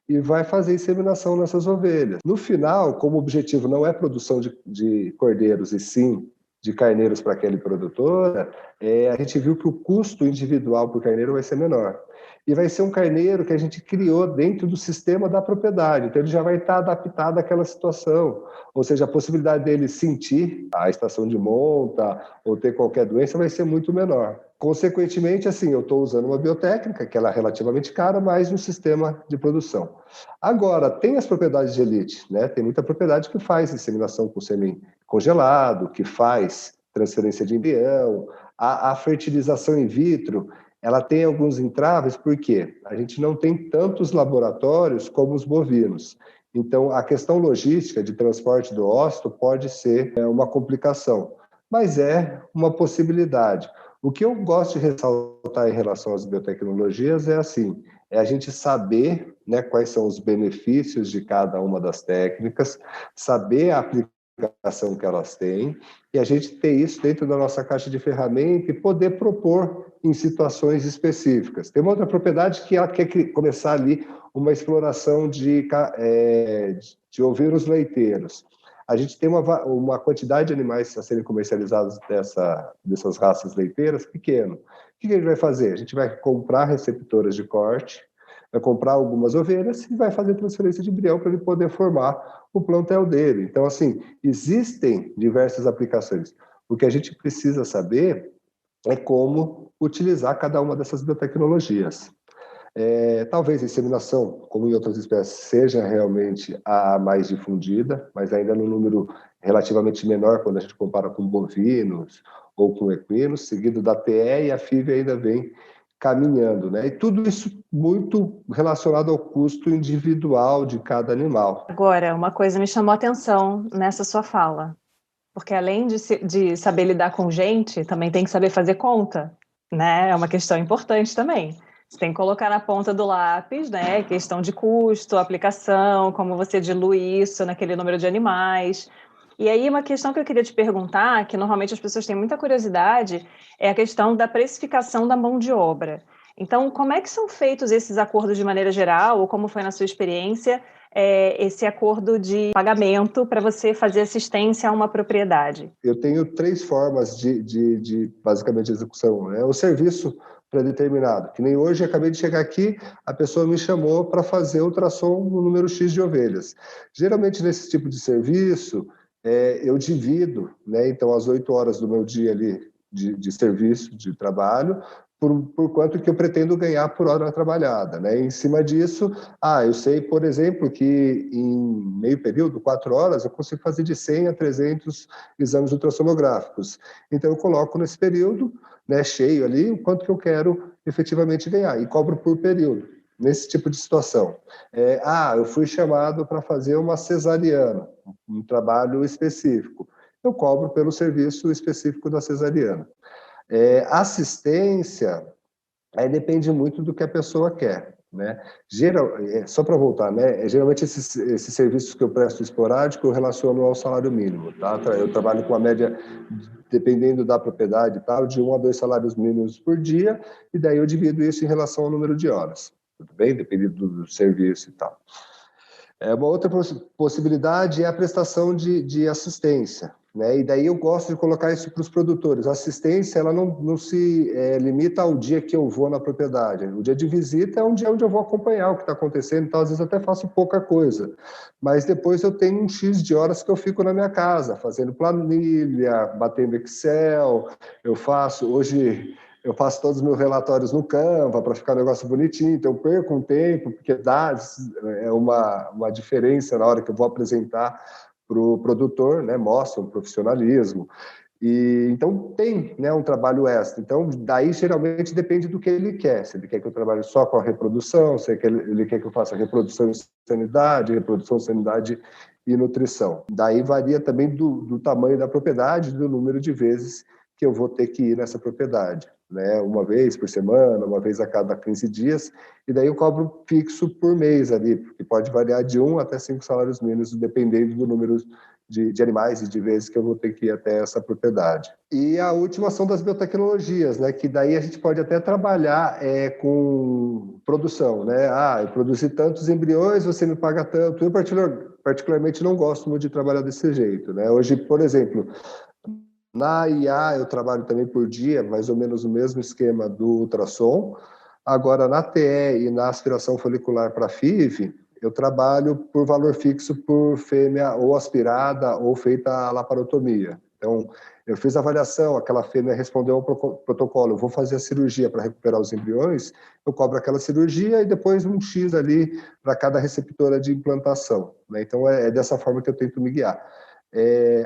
e vai fazer inseminação nessas ovelhas. No final, como o objetivo não é produção de cordeiros, e sim de carneiros para aquele produtora, a gente viu que o custo individual por carneiro vai ser menor. E vai ser um carneiro que a gente criou dentro do sistema da propriedade, então ele já vai estar adaptado àquela situação, ou seja, a possibilidade dele sentir a estação de monta ou ter qualquer doença vai ser muito menor. Consequentemente, assim, eu estou usando uma biotécnica, que ela é relativamente cara, mas um sistema de produção. Agora, tem as propriedades de elite, né? Tem muita propriedade que faz inseminação com sêmen congelado, que faz transferência de embrião, a fertilização in vitro, ela tem alguns entraves, porque a gente não tem tantos laboratórios como os bovinos. Então, a questão logística de transporte do ócito pode ser uma complicação, mas é uma possibilidade. O que eu gosto de ressaltar em relação às biotecnologias é assim, é a gente saber, né, quais são os benefícios de cada uma das técnicas, saber a aplicação que elas têm, e a gente ter isso dentro da nossa caixa de ferramenta e poder propor em situações específicas. Tem uma outra propriedade que ela quer começar ali uma exploração de ovinos leiteiros. A gente tem uma quantidade de animais a serem comercializados dessas raças leiteiras pequeno. O que a gente vai fazer? A gente vai comprar receptoras de corte, vai comprar algumas ovelhas e vai fazer transferência de embrião para ele poder formar o plantel dele. Então, assim, existem diversas aplicações. O que a gente precisa saber é como utilizar cada uma dessas biotecnologias. Talvez a inseminação, como em outras espécies, seja realmente a mais difundida, mas ainda num número relativamente menor quando a gente compara com bovinos ou com equinos, seguido da TE, e a FIV ainda vem caminhando, né? E tudo isso muito relacionado ao custo individual de cada animal. Agora, uma coisa me chamou a atenção nessa sua fala, porque além de saber lidar com gente, também tem que saber fazer conta, né? É uma questão importante também. Você tem que colocar na ponta do lápis, né? Questão de custo, aplicação, como você dilui isso naquele número de animais. E aí, uma questão que eu queria te perguntar, que normalmente as pessoas têm muita curiosidade, é a questão da precificação da mão de obra. Então, como é que são feitos esses acordos de maneira geral, ou como foi na sua experiência, esse acordo de pagamento para você fazer assistência a uma propriedade? Eu tenho 3 formas de basicamente, execução. Né? O serviço pré-determinado, que nem hoje, acabei de chegar aqui, a pessoa me chamou para fazer ultrassom no número X de ovelhas. Geralmente, nesse tipo de serviço, eu divido, né? Então, as 8 horas do meu dia ali de serviço, de trabalho, por quanto que eu pretendo ganhar por hora trabalhada. Né? Em cima disso, eu sei, por exemplo, que em meio período, 4 horas, eu consigo fazer de 100 a 300 exames ultrassonográficos. Então, eu coloco nesse período, né, cheio ali, o quanto que eu quero efetivamente ganhar, e cobro por período, nesse tipo de situação. Eu fui chamado para fazer uma cesariana, um trabalho específico. Eu cobro pelo serviço específico da cesariana. Assistência, aí depende muito do que a pessoa quer, né? Só para voltar, né? Geralmente esses serviços que eu presto esporádico eu relaciono ao salário mínimo, tá? Eu trabalho com a média, dependendo da propriedade e tal, de 1 a 2 salários mínimos por dia, e daí eu divido isso em relação ao número de horas, tudo bem? Dependendo do serviço e tal. Uma outra possibilidade é a prestação de assistência, né? E daí eu gosto de colocar isso para os produtores. A assistência, ela não se limita ao dia que eu vou na propriedade. O dia de visita é um dia onde eu vou acompanhar o que está acontecendo, então às vezes até faço pouca coisa. Mas depois eu tenho um X de horas que eu fico na minha casa, fazendo planilha, batendo Excel. Hoje eu faço todos os meus relatórios no Canva para ficar um negócio bonitinho, então eu perco um tempo, porque dá uma diferença na hora que eu vou apresentar para o produtor, né? Mostra um profissionalismo. E então tem, né, um trabalho extra. Então, daí geralmente depende do que ele quer. Se ele quer que eu trabalhe só com a reprodução, se ele quer que eu faça reprodução sanidade e nutrição. Daí varia também do tamanho da propriedade, do número de vezes que eu vou ter que ir nessa propriedade, né? Uma vez por semana, uma vez a cada 15 dias, e daí eu cobro fixo por mês ali, porque pode variar de 1 até 5 salários mínimos, dependendo do número de animais e de vezes que eu vou ter que ir até essa propriedade. E a última são das biotecnologias, né, que daí a gente pode até trabalhar com produção, né? Eu produzi tantos embriões, você me paga tanto. Eu particularmente não gosto muito de trabalhar desse jeito, né? Hoje, por exemplo, na IA eu trabalho também por dia, mais ou menos o mesmo esquema do ultrassom. Agora, na TE e na aspiração folicular para FIV, eu trabalho por valor fixo por fêmea ou aspirada ou feita a laparotomia. Então, eu fiz a avaliação, aquela fêmea respondeu ao protocolo, eu vou fazer a cirurgia para recuperar os embriões, eu cobro aquela cirurgia e depois um X ali para cada receptora de implantação, né? Então, é dessa forma que eu tento me guiar.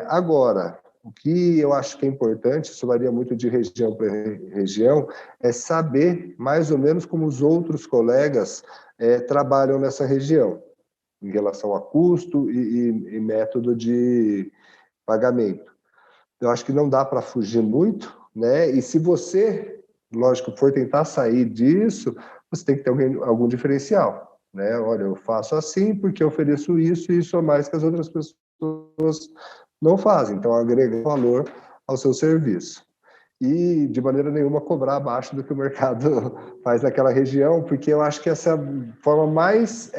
Agora, o que eu acho que é importante, isso varia muito de região para região, é saber mais ou menos como os outros colegas trabalham nessa região, em relação a custo e método de pagamento. Eu acho que não dá para fugir muito, né? E se você, lógico, for tentar sair disso, você tem que ter algum diferencial, né? Olha, eu faço assim porque eu ofereço isso e isso a mais que as outras pessoas não fazem. Então, agrega valor ao seu serviço. E, de maneira nenhuma, cobrar abaixo do que o mercado faz naquela região, porque eu acho que essa é a forma mais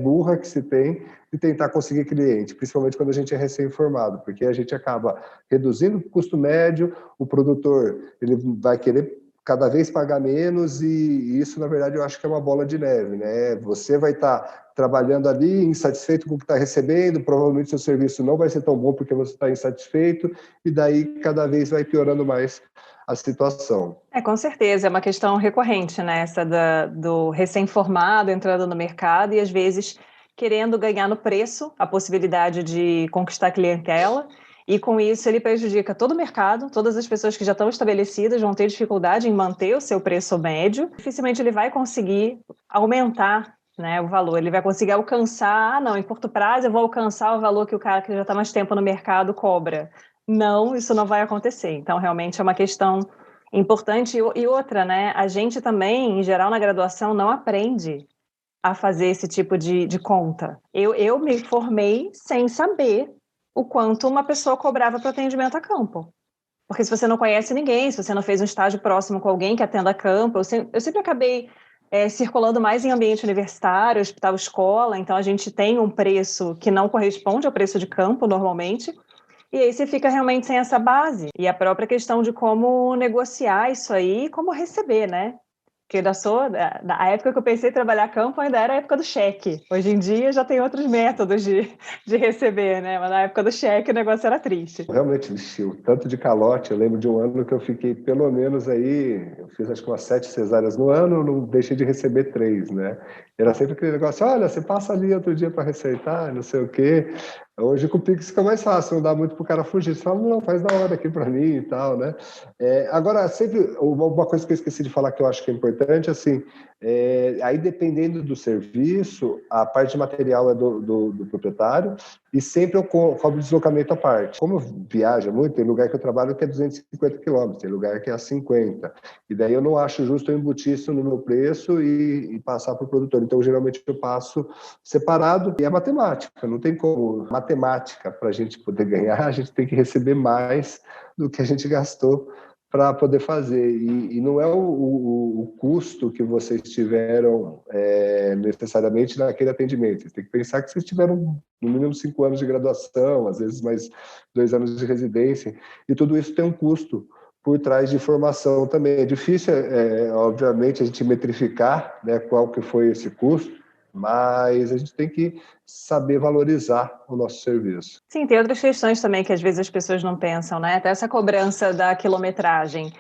burra que se tem de tentar conseguir cliente, principalmente quando a gente é recém-formado, porque a gente acaba reduzindo o custo médio, o produtor ele vai querer cada vez pagar menos e isso, na verdade, eu acho que é uma bola de neve, né? Você vai estar trabalhando ali, insatisfeito com o que está recebendo, provavelmente seu serviço não vai ser tão bom porque você está insatisfeito, e daí cada vez vai piorando mais a situação. Com certeza, é uma questão recorrente, né? Essa do recém-formado entrando no mercado e às vezes querendo ganhar no preço a possibilidade de conquistar clientela, e com isso ele prejudica todo o mercado, todas as pessoas que já estão estabelecidas vão ter dificuldade em manter o seu preço médio, dificilmente ele vai conseguir aumentar, né, o valor, ele vai conseguir alcançar, não, em curto prazo eu vou alcançar o valor que o cara que já está mais tempo no mercado cobra. Não, isso não vai acontecer. Então, realmente é uma questão importante. E outra, né, a gente também, em geral, na graduação, não aprende a fazer esse tipo de conta. Eu me formei sem saber o quanto uma pessoa cobrava para atendimento a campo. Porque se você não conhece ninguém, se você não fez um estágio próximo com alguém que atenda a campo, eu sempre acabei circulando mais em ambiente universitário, hospital, escola, então a gente tem um preço que não corresponde ao preço de campo, normalmente, e aí você fica realmente sem essa base. E a própria questão de como negociar isso aí e como receber, né? Porque da época que eu pensei em trabalhar campo, ainda era a época do cheque. Hoje em dia já tem outros métodos de receber, né? Mas na época do cheque o negócio era triste. Realmente, o tanto de calote, eu lembro de um ano que eu fiquei pelo menos aí, eu fiz acho que umas 7 cesáreas no ano, não deixei de receber 3, né? Era sempre aquele negócio, olha, você passa ali outro dia para receitar, não sei o quê. Hoje com o Pix fica mais fácil, não dá muito para o cara fugir. Você fala, não, faz na hora aqui para mim e tal, né? Agora, sempre, uma coisa que eu esqueci de falar que eu acho que é importante, assim, aí dependendo do serviço, a parte de material é do proprietário e sempre eu cobro deslocamento à parte. Como eu viajo muito, tem lugar que eu trabalho que é 250 quilômetros, tem lugar que é 50. E daí eu não acho justo eu embutir isso no meu preço e passar para o produtor. Então, geralmente, eu passo separado e é matemática, não tem como. Matemática, para a gente poder ganhar, a gente tem que receber mais do que a gente gastou para poder fazer. E não é o custo que vocês tiveram necessariamente naquele atendimento. Vocês têm que pensar que vocês tiveram no mínimo 5 anos de graduação, às vezes mais 2 anos de residência, e tudo isso tem um custo por trás de formação também. É difícil, obviamente, a gente metrificar, né, qual que foi esse custo, mas a gente tem que saber valorizar o nosso serviço. Sim, tem outras questões também que às vezes as pessoas não pensam, né? Até essa cobrança da quilometragem.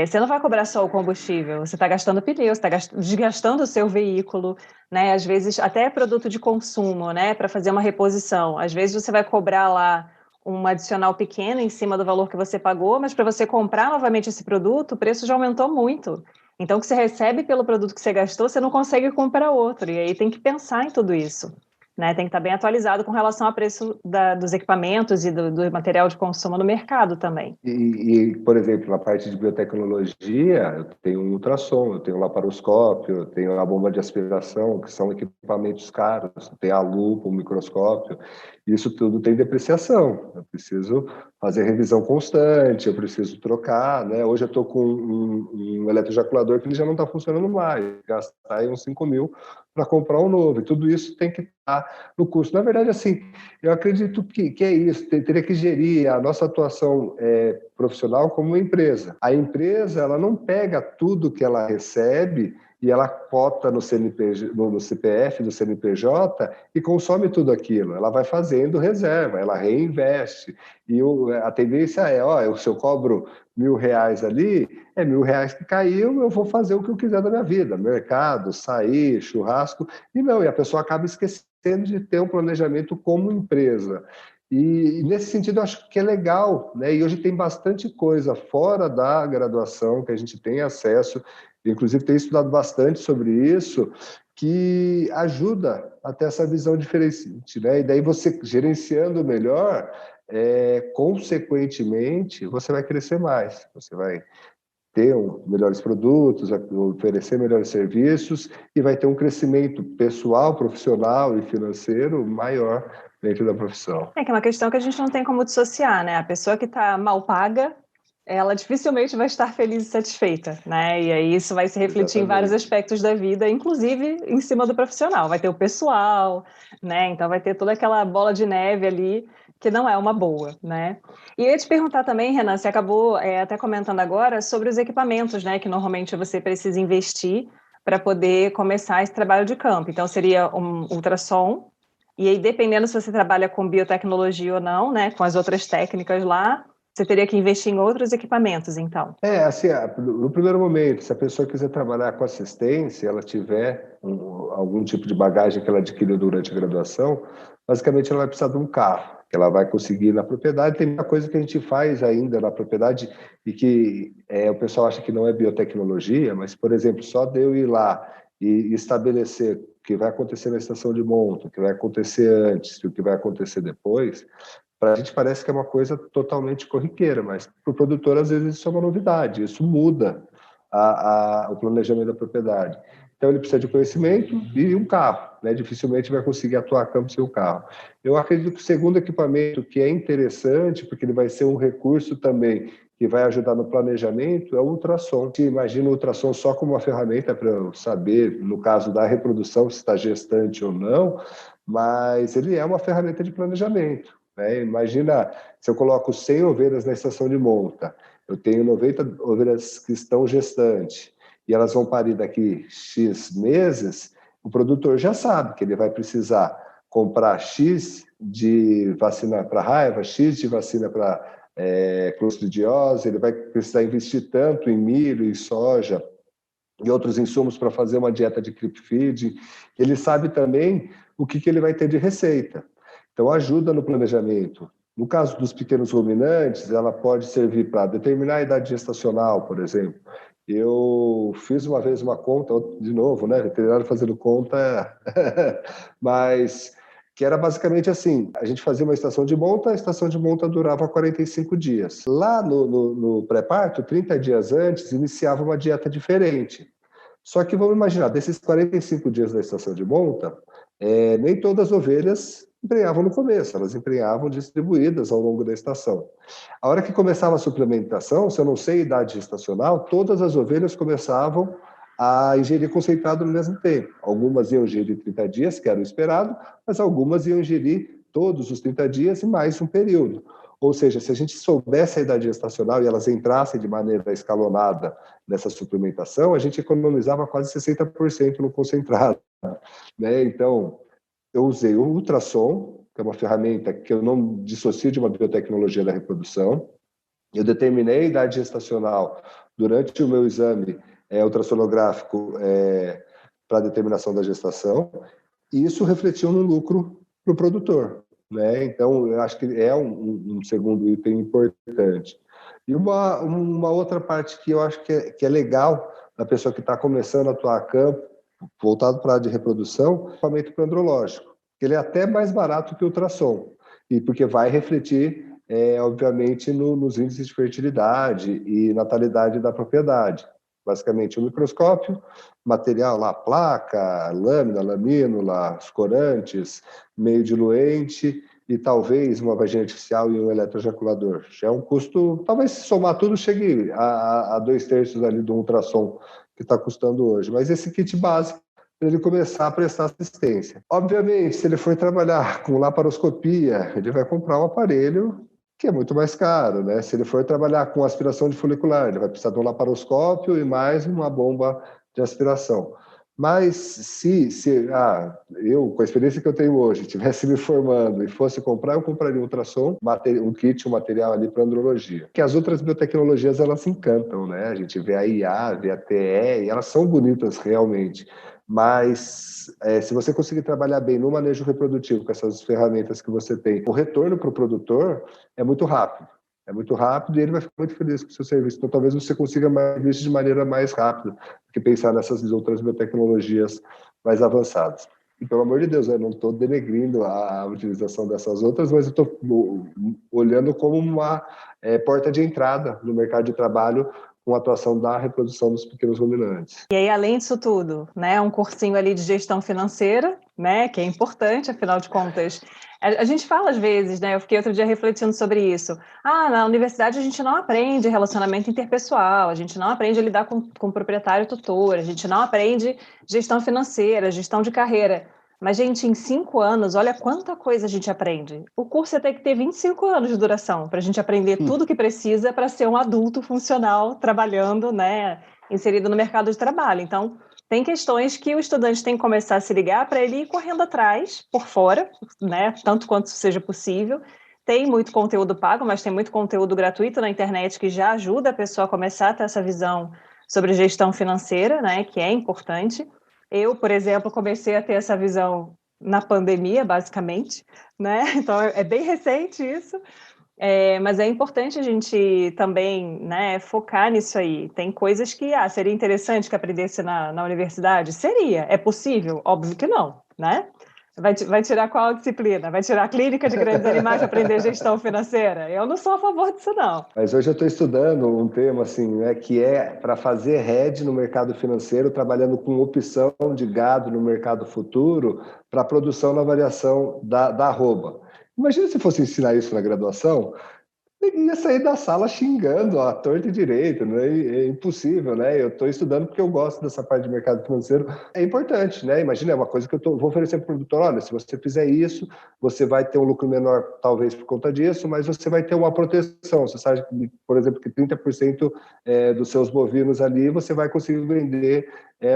Você não vai cobrar só o combustível, você está gastando pneu, você está desgastando o seu veículo, né? Às vezes até produto de consumo, né? Para fazer uma reposição. Às vezes você vai cobrar lá um adicional pequeno em cima do valor que você pagou, mas para você comprar novamente esse produto, o preço já aumentou muito. Então, o que você recebe pelo produto que você gastou, você não consegue comprar outro. E aí tem que pensar em tudo isso, né? Tem que estar bem atualizado com relação ao preço dos equipamentos e do material de consumo no mercado também. Por exemplo, na parte de biotecnologia, eu tenho um ultrassom, eu tenho um laparoscópio, eu tenho a bomba de aspiração, que são equipamentos caros, tem a lupa, o microscópio. Isso tudo tem depreciação. Eu preciso fazer revisão constante, eu preciso trocar, né? Hoje eu estou com um eletroejaculador que ele já não está funcionando mais, gastar aí uns 5 mil para comprar um novo. E tudo isso tem que estar no custo. Na verdade, assim, eu acredito que é isso. Teria que gerir a nossa atuação profissional como uma empresa. A empresa, ela não pega tudo que ela recebe e ela cota no CPF do CNPJ e consome tudo aquilo. Ela vai fazendo reserva, ela reinveste. E a tendência se eu cobro R$ 1.000 ali, é R$ 1.000 que caiu, eu vou fazer o que eu quiser da minha vida, mercado, sair, churrasco, e a pessoa acaba esquecendo de ter um planejamento como empresa. E nesse sentido, eu acho que é legal, né? E hoje tem bastante coisa fora da graduação que a gente tem acesso, inclusive tenho estudado bastante sobre isso, que ajuda a ter essa visão diferente, né? E daí você gerenciando melhor, consequentemente, você vai crescer mais, você vai ter melhores produtos, vai oferecer melhores serviços e vai ter um crescimento pessoal, profissional e financeiro maior dentro da profissão. É que é uma questão que a gente não tem como dissociar, né? A pessoa que está mal paga, ela dificilmente vai estar feliz e satisfeita, né? E aí isso vai se refletir em vários Exatamente. aspectos da vida, inclusive em cima do profissional. Vai ter o pessoal, né? Então vai ter toda aquela bola de neve ali que não é uma boa, né? E eu ia te perguntar também, Renan, você acabou até comentando agora sobre os equipamentos, né? Que normalmente você precisa investir para poder começar esse trabalho de campo. Então seria um ultrassom. E aí, dependendo se você trabalha com biotecnologia ou não, né, com as outras técnicas lá, você teria que investir em outros equipamentos, então. Assim, no primeiro momento, se a pessoa quiser trabalhar com assistência, ela tiver algum tipo de bagagem que ela adquiriu durante a graduação, basicamente ela vai precisar de um carro, que ela vai conseguir ir na propriedade. Tem muita coisa que a gente faz ainda na propriedade e que o pessoal acha que não é biotecnologia, mas, por exemplo, só de eu ir lá e estabelecer o que vai acontecer na estação de monta, o que vai acontecer antes e o que vai acontecer depois, para a gente parece que é uma coisa totalmente corriqueira, mas para o produtor, às vezes, isso é uma novidade, isso muda o planejamento da propriedade. Então, ele precisa de conhecimento e um carro, né? Dificilmente vai conseguir atuar a campo sem o carro. Eu acredito que o segundo equipamento, que é interessante, porque ele vai ser um recurso também que vai ajudar no planejamento, é o ultrassom. Você imagina o ultrassom só como uma ferramenta para eu saber, no caso da reprodução, se está gestante ou não, mas ele é uma ferramenta de planejamento, né? Imagina se eu coloco 100 ovelhas na estação de monta, eu tenho 90 ovelhas que estão gestantes e elas vão parir daqui X meses, o produtor já sabe que ele vai precisar comprar X de vacina para raiva, X de vacina para clostridiose, ele vai precisar investir tanto em milho e soja e outros insumos para fazer uma dieta de creep feed. Ele sabe também o que ele vai ter de receita. Então, ajuda no planejamento. No caso dos pequenos ruminantes, ela pode servir para determinar a idade gestacional, por exemplo. Eu fiz uma vez uma conta, de novo, né? Veterinário fazendo conta, mas que era basicamente assim: a gente fazia uma estação de monta, a estação de monta durava 45 dias. Lá no pré-parto, 30 dias antes, iniciava uma dieta diferente. Só que vamos imaginar, desses 45 dias da estação de monta, nem todas as ovelhas emprenhavam no começo, elas emprenhavam distribuídas ao longo da estação. A hora que começava a suplementação, se eu não sei a idade gestacional, todas as ovelhas começavam a ingerir concentrado no mesmo tempo. Algumas iam ingerir 30 dias, que era o esperado, mas algumas iam ingerir todos os 30 dias e mais um período. Ou seja, se a gente soubesse a idade gestacional e elas entrassem de maneira escalonada nessa suplementação, a gente economizava quase 60% no concentrado, né? Então, eu usei o ultrassom, que é uma ferramenta que eu não dissocio de uma biotecnologia da reprodução. Eu determinei a idade gestacional durante o meu exame ultrassonográfico para determinação da gestação, e isso refletiu no lucro para o produtor, né? Então, eu acho que é um segundo item importante. E uma outra parte que eu acho que é legal da pessoa que está começando a atuar a campo, voltado para a área de reprodução, equipamento andrológico, que ele é até mais barato que o ultrassom, e porque vai refletir, obviamente, nos índices de fertilidade e natalidade da propriedade. Basicamente, um microscópio, material lá, placa, lâmina, lamínula, os corantes, meio diluente e talvez uma vagina artificial e um eletroejaculador. Já é um custo, talvez se somar tudo, chegue a 2/3 ali do ultrassom que está custando hoje. Mas esse kit básico, para ele começar a prestar assistência. Obviamente, se ele for trabalhar com laparoscopia, ele vai comprar um aparelho que é muito mais caro, né? Se ele for trabalhar com aspiração de folicular, ele vai precisar de um laparoscópio e mais uma bomba de aspiração. Mas eu, com a experiência que eu tenho hoje, estivesse me formando e fosse comprar, eu compraria um ultrassom, um kit, um material ali para andrologia. Que as outras biotecnologias, elas se encantam, né? A gente vê a IA, vê a TE, e elas são bonitas realmente. Mas se você conseguir trabalhar bem no manejo reprodutivo com essas ferramentas que você tem, o retorno para o produtor é muito rápido. É muito rápido e ele vai ficar muito feliz com o seu serviço. Então, talvez você consiga mais isso de maneira mais rápida do que pensar nessas outras biotecnologias mais avançadas. E, pelo amor de Deus, eu não estou denegrindo a utilização dessas outras, mas eu estou olhando como uma porta de entrada no mercado de trabalho com a atuação da reprodução dos pequenos ruminantes. E aí, além disso tudo, né, um cursinho ali de gestão financeira, né, que é importante, afinal de contas. A gente fala às vezes, né, eu fiquei outro dia refletindo sobre isso. Na universidade a gente não aprende relacionamento interpessoal, a gente não aprende a lidar com proprietário tutor, a gente não aprende gestão financeira, gestão de carreira. Mas, gente, em 5 anos, olha quanta coisa a gente aprende. O curso tem que ter 25 anos de duração para a gente aprender tudo que precisa para ser um adulto funcional, trabalhando, né, inserido no mercado de trabalho. Então, tem questões que o estudante tem que começar a se ligar para ele ir correndo atrás, por fora, né, tanto quanto seja possível. Tem muito conteúdo pago, mas tem muito conteúdo gratuito na internet que já ajuda a pessoa a começar a ter essa visão sobre gestão financeira, né, que é importante. Eu, por exemplo, comecei a ter essa visão na pandemia, basicamente, né? Então, é bem recente isso, mas é importante a gente também, né, focar nisso aí. Tem coisas que seria interessante que aprendesse na universidade? Seria. É possível? Óbvio que não, né? Vai tirar qual disciplina? Vai tirar a clínica de grandes animais para aprender gestão financeira? Eu não sou a favor disso, não. Mas hoje eu estou estudando um tema assim, né, que é para fazer hedge no mercado financeiro, trabalhando com opção de gado no mercado futuro para produção na variação da arroba. Imagina se fosse ensinar isso na graduação, eu ia sair da sala xingando a torta e direito, né? É impossível, né? Eu estou estudando porque eu gosto dessa parte de mercado financeiro. É importante, né? Imagina, é uma coisa que vou oferecer para o produtor, olha, se você fizer isso, você vai ter um lucro menor, talvez por conta disso, mas você vai ter uma proteção. Você sabe, por exemplo, que 30% dos seus bovinos ali você vai conseguir vender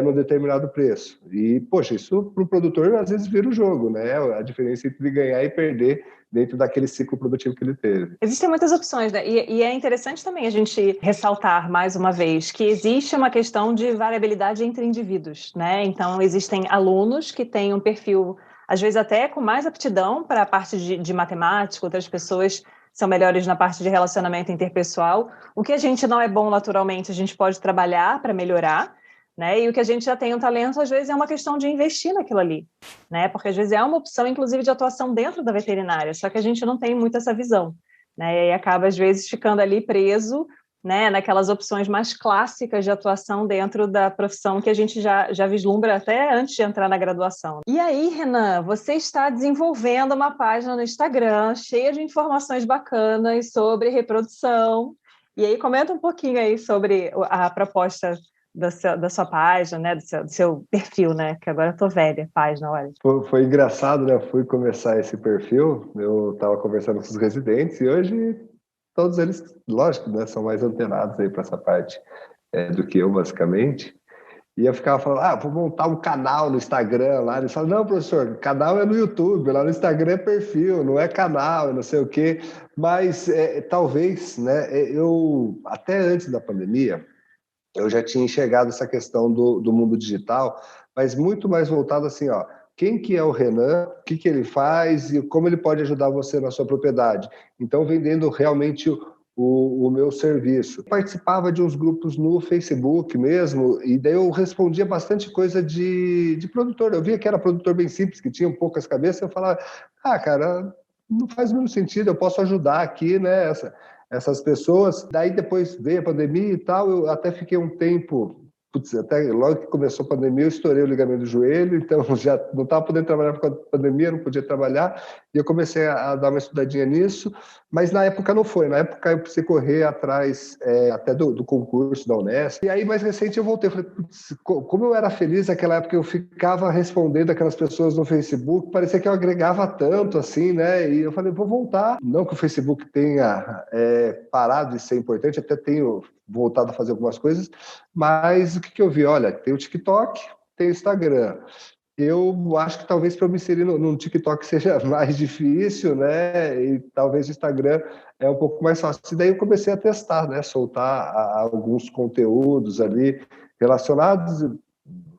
num determinado preço. E, poxa, isso para o produtor às vezes vira o jogo, né? A diferença entre ganhar e perder dentro daquele ciclo produtivo que ele teve. Existem muitas opções, né? E é interessante também a gente ressaltar, mais uma vez, que existe uma questão de variabilidade entre indivíduos, né? Então, existem alunos que têm um perfil, às vezes até com mais aptidão para a parte de matemática, outras pessoas são melhores na parte de relacionamento interpessoal. O que a gente não é bom naturalmente, a gente pode trabalhar para melhorar, né? E o que a gente já tem um talento, às vezes, é uma questão de investir naquilo ali, né? Porque às vezes é uma opção, inclusive, de atuação dentro da veterinária, só que a gente não tem muito essa visão, né? E acaba, às vezes, ficando ali preso, né, naquelas opções mais clássicas de atuação dentro da profissão que a gente já vislumbra até antes de entrar na graduação. E aí, Renan, você está desenvolvendo uma página no Instagram cheia de informações bacanas sobre reprodução. E aí, comenta um pouquinho aí sobre a proposta da sua página, né, do seu perfil, né, que agora eu tô velha, página, olha. Foi engraçado, né, eu fui começar esse perfil, eu estava conversando com os residentes e hoje todos eles, lógico, né, são mais antenados aí para essa parte do que eu, basicamente, e eu ficava falando, vou montar um canal no Instagram lá, eles falam, não, professor, canal é no YouTube, lá no Instagram é perfil, não é canal, não sei o quê, mas talvez, né, eu, até antes da pandemia, eu já tinha enxergado essa questão do mundo digital, mas muito mais voltado assim, ó, quem que é o Renan, o que ele faz e como ele pode ajudar você na sua propriedade. Então, vendendo realmente o meu serviço. Eu participava de uns grupos no Facebook mesmo, e daí eu respondia bastante coisa de produtor. Eu via que era produtor bem simples, que tinha poucas cabeças, eu falava, cara, não faz o mesmo sentido, eu posso ajudar aqui, né, essas pessoas. Daí depois veio a pandemia e tal, eu até fiquei um tempo putz, até logo que começou a pandemia, eu estourei o ligamento do joelho, então já não estava podendo trabalhar por causa da pandemia, não podia trabalhar, e eu comecei a dar uma estudadinha nisso, mas na época não foi, na época eu precisei correr atrás até do concurso da Unesp, e aí mais recente eu voltei, falei, putz, como eu era feliz naquela época, eu ficava respondendo aquelas pessoas no Facebook, parecia que eu agregava tanto, assim, né, e eu falei, vou voltar, não que o Facebook tenha parado de ser importante, até tenho voltado a fazer algumas coisas, mas o que eu vi? Olha, tem o TikTok, tem o Instagram. Eu acho que talvez para eu me inserir no TikTok seja mais difícil, né? E talvez o Instagram é um pouco mais fácil. E daí eu comecei a testar, né? Soltar alguns conteúdos ali relacionados.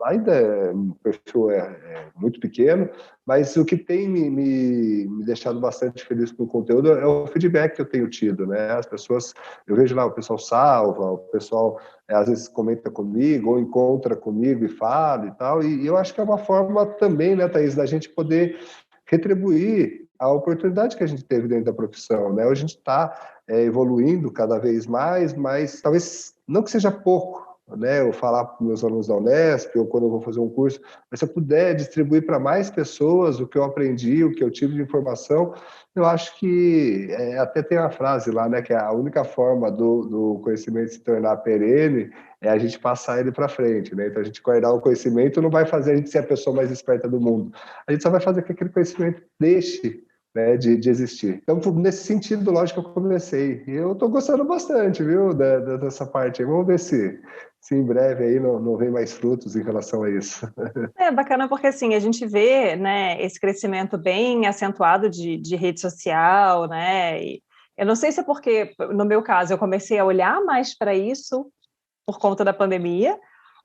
Ainda o perfil é muito pequeno, mas o que tem me deixado bastante feliz com o conteúdo é o feedback que eu tenho tido, né? As pessoas, eu vejo lá, o pessoal salva, o pessoal às vezes comenta comigo ou encontra comigo e fala e tal, e eu acho que é uma forma também, né, Thaís, da gente poder retribuir a oportunidade que a gente teve dentro da profissão, né? Hoje a gente está evoluindo cada vez mais, mas talvez não que seja pouco, né, eu falar para os meus alunos da Unesp, ou quando eu vou fazer um curso, mas se eu puder distribuir para mais pessoas o que eu aprendi, o que eu tive de informação, eu acho que até tem uma frase lá, né, que a única forma do conhecimento se tornar perene é a gente passar ele para frente, né? Então a gente guardar o conhecimento não vai fazer a gente ser a pessoa mais esperta do mundo, a gente só vai fazer que aquele conhecimento deixe, né, de existir. Então, nesse sentido, lógico que eu comecei. E eu estou gostando bastante, viu, dessa parte aí. Vamos ver se em breve aí não vem mais frutos em relação a isso. É bacana porque, assim, a gente vê, né, esse crescimento bem acentuado de rede social, né, e eu não sei se é porque, no meu caso, eu comecei a olhar mais para isso por conta da pandemia,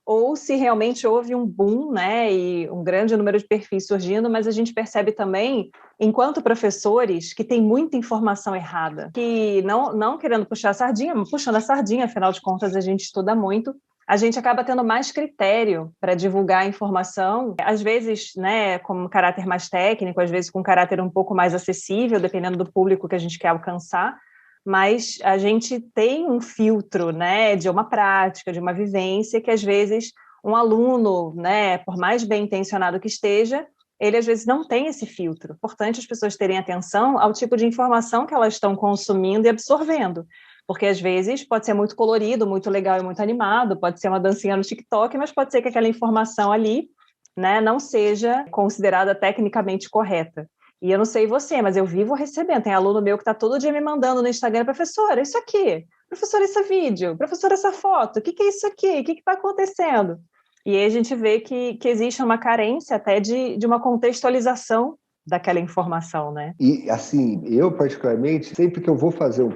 ou se realmente houve um boom, né, e um grande número de perfis surgindo, mas a gente percebe também, enquanto professores, que tem muita informação errada, que não querendo puxar a sardinha, mas puxando a sardinha, afinal de contas a gente estuda muito, a gente acaba tendo mais critério para divulgar a informação, às vezes, né, com um caráter mais técnico, às vezes com um caráter um pouco mais acessível, dependendo do público que a gente quer alcançar, mas a gente tem um filtro, né, de uma prática, de uma vivência, que às vezes um aluno, né, por mais bem intencionado que esteja, ele às vezes não tem esse filtro. Importante as pessoas terem atenção ao tipo de informação que elas estão consumindo e absorvendo, porque às vezes pode ser muito colorido, muito legal e muito animado, pode ser uma dancinha no TikTok, mas pode ser que aquela informação ali, né, não seja considerada tecnicamente correta. E eu não sei você, mas eu vivo recebendo. Tem aluno meu que está todo dia me mandando no Instagram, professora, isso aqui, professora, esse vídeo, professora, essa foto, o que é isso aqui? O que está acontecendo? E aí a gente vê que existe uma carência até de uma contextualização daquela informação, né? E, assim, eu particularmente, sempre que eu vou fazer um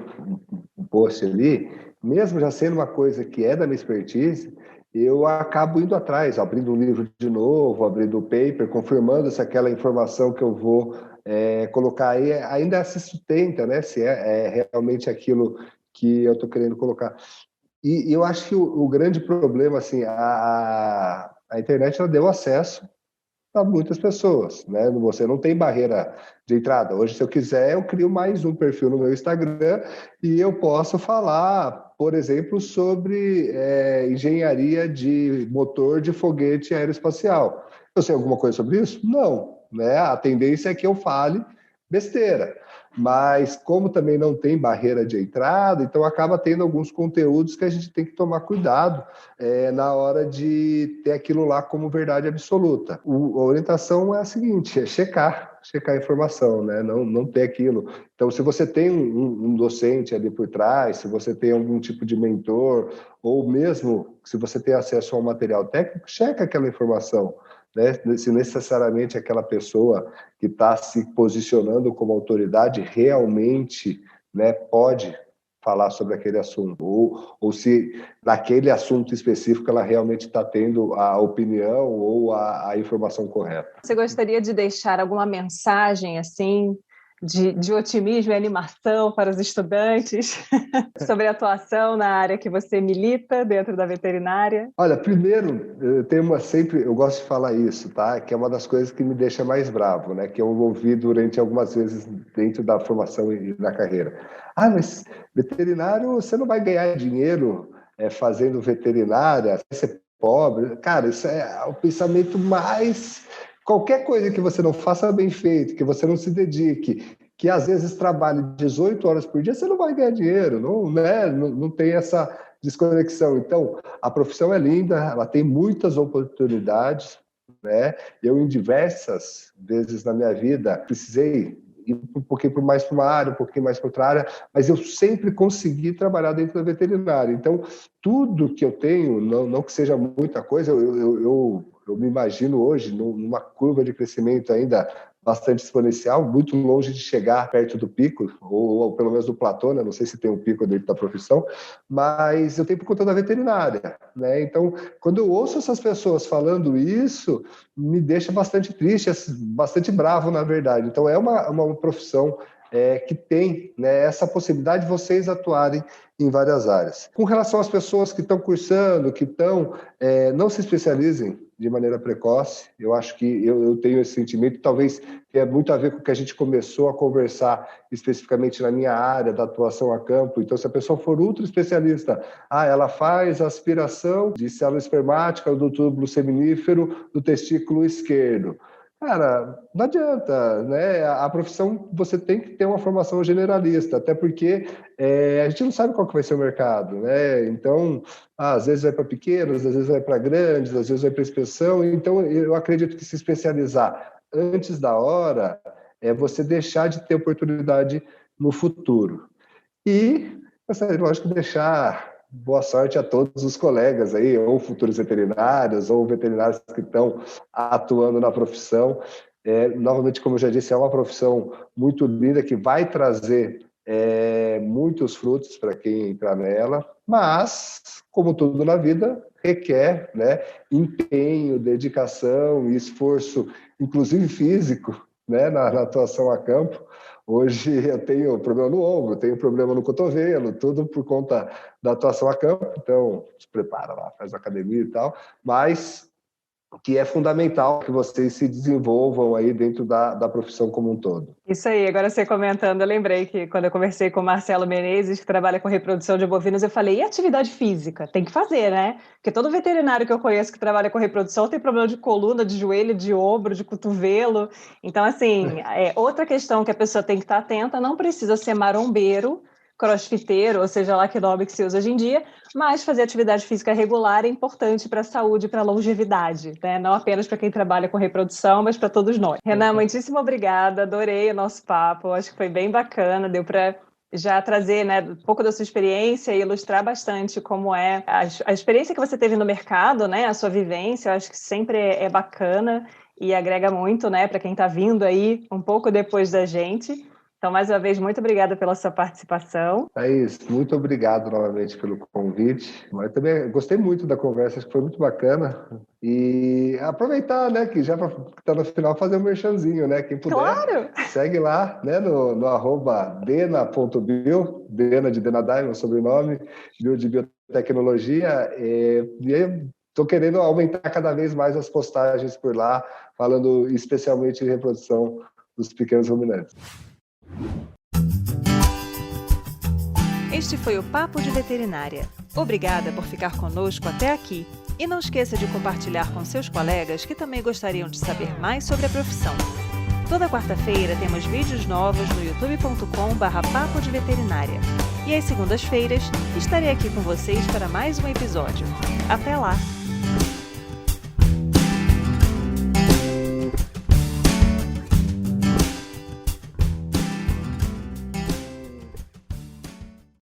post ali, mesmo já sendo uma coisa que é da minha expertise, eu acabo indo atrás, abrindo um livro de novo, abrindo o paper, confirmando se aquela informação que eu vou colocar aí ainda se sustenta, né? Se é realmente aquilo que eu estou querendo colocar. E eu acho que o grande problema, assim, a internet ela deu acesso a muitas pessoas, né? Você não tem barreira de entrada. Hoje, se eu quiser, eu crio mais um perfil no meu Instagram e eu posso falar, por exemplo, sobre engenharia de motor de foguete aeroespacial. Eu sei alguma coisa sobre isso? Não, né? A tendência é que eu fale besteira. Mas como também não tem barreira de entrada, então acaba tendo alguns conteúdos que a gente tem que tomar cuidado na hora de ter aquilo lá como verdade absoluta. A orientação é a seguinte, é checar a informação, né? Não ter aquilo. Então, se você tem um docente ali por trás, se você tem algum tipo de mentor, ou mesmo se você tem acesso ao material técnico, checa aquela informação, né? Se necessariamente aquela pessoa que está se posicionando como autoridade realmente, né, pode falar sobre aquele assunto, ou se naquele assunto específico ela realmente está tendo a opinião ou a informação correta. Você gostaria de deixar alguma mensagem, assim, de otimismo e animação para os estudantes sobre a atuação na área que você milita dentro da veterinária? Olha, primeiro, eu gosto de falar isso, tá? Que é uma das coisas que me deixa mais bravo, né? Que eu ouvi durante algumas vezes dentro da formação e na carreira. Ah, mas veterinário, você não vai ganhar dinheiro fazendo veterinária, você pobre. Cara, isso é o pensamento mais... Qualquer coisa que você não faça bem feito, que você não se dedique, que às vezes trabalhe 18 horas por dia, você não vai ganhar dinheiro, não, né? Não tem essa desconexão. Então, a profissão é linda, ela tem muitas oportunidades, né? Eu, em diversas vezes na minha vida, precisei ir um pouquinho mais para uma área, um pouquinho mais para outra área, mas eu sempre consegui trabalhar dentro da veterinária. Então, tudo que eu tenho, não que seja muita coisa, eu me imagino hoje numa curva de crescimento ainda bastante exponencial, muito longe de chegar perto do pico, ou pelo menos do platô, né? Não sei se tem um pico dentro da profissão, mas eu tenho por conta da veterinária, né? Então, quando eu ouço essas pessoas falando isso, me deixa bastante triste, bastante bravo, na verdade. Então, é uma profissão que tem, né, essa possibilidade de vocês atuarem em várias áreas. Com relação às pessoas que estão cursando, não se especializem de maneira precoce. Eu acho que eu tenho esse sentimento, talvez tenha muito a ver com o que a gente começou a conversar especificamente na minha área da atuação a campo. Então, se a pessoa for ultra especialista, ela faz aspiração de célula espermática do túbulo seminífero do testículo esquerdo. Cara, não adianta, né? A profissão, você tem que ter uma formação generalista, até porque a gente não sabe qual que vai ser o mercado, né? Então, às vezes vai para pequenos, às vezes vai para grandes, às vezes vai para inspeção. Então, eu acredito que se especializar antes da hora é você deixar de ter oportunidade no futuro. E, lógico, deixar boa sorte a todos os colegas aí, ou futuros veterinários, ou veterinários que estão atuando na profissão. Novamente, como eu já disse, é uma profissão muito linda que vai trazer muitos frutos para quem entrar nela, mas, como tudo na vida, requer, né, empenho, dedicação e esforço, inclusive físico, né, na atuação a campo. Hoje eu tenho problema no ombro, tenho problema no cotovelo, tudo por conta da atuação a campo. Então, se prepara lá, faz academia e tal, mas que é fundamental que vocês se desenvolvam aí dentro da profissão como um todo. Isso aí, agora você comentando, eu lembrei que quando eu conversei com o Marcelo Menezes, que trabalha com reprodução de bovinos, eu falei, e atividade física? Tem que fazer, né? Porque todo veterinário que eu conheço que trabalha com reprodução tem problema de coluna, de joelho, de ombro, de cotovelo. Então, assim, outra questão que a pessoa tem que estar atenta, não precisa ser marombeiro, crossfiteiro, ou seja lá que nome que se usa hoje em dia, mas fazer atividade física regular é importante para a saúde e para a longevidade, né? Não apenas para quem trabalha com reprodução, mas para todos nós. Renan, muitíssimo obrigada, adorei o nosso papo, acho que foi bem bacana, deu para já trazer, né, um pouco da sua experiência e ilustrar bastante como é a experiência que você teve no mercado, né, a sua vivência, eu acho que sempre é bacana e agrega muito, né, para quem está vindo aí um pouco depois da gente. Então, mais uma vez, muito obrigada pela sua participação. Thaís, muito obrigado novamente pelo convite. Mas também gostei muito da conversa, acho que foi muito bacana. E aproveitar, né, que já está no final, fazer um merchanzinho, né? Quem puder, claro! Segue lá, né, no @dena.bio, Dena de Denadai, meu sobrenome, bio de biotecnologia. E aí, estou querendo aumentar cada vez mais as postagens por lá, falando especialmente de reprodução dos pequenos ruminantes. Este foi o Papo de Veterinária. Obrigada por ficar conosco até aqui. E não esqueça de compartilhar com seus colegas que também gostariam de saber mais sobre a profissão. Toda quarta-feira temos vídeos novos no youtube.com/papo de veterinária. E às segundas-feiras estarei aqui com vocês para mais um episódio. Até lá!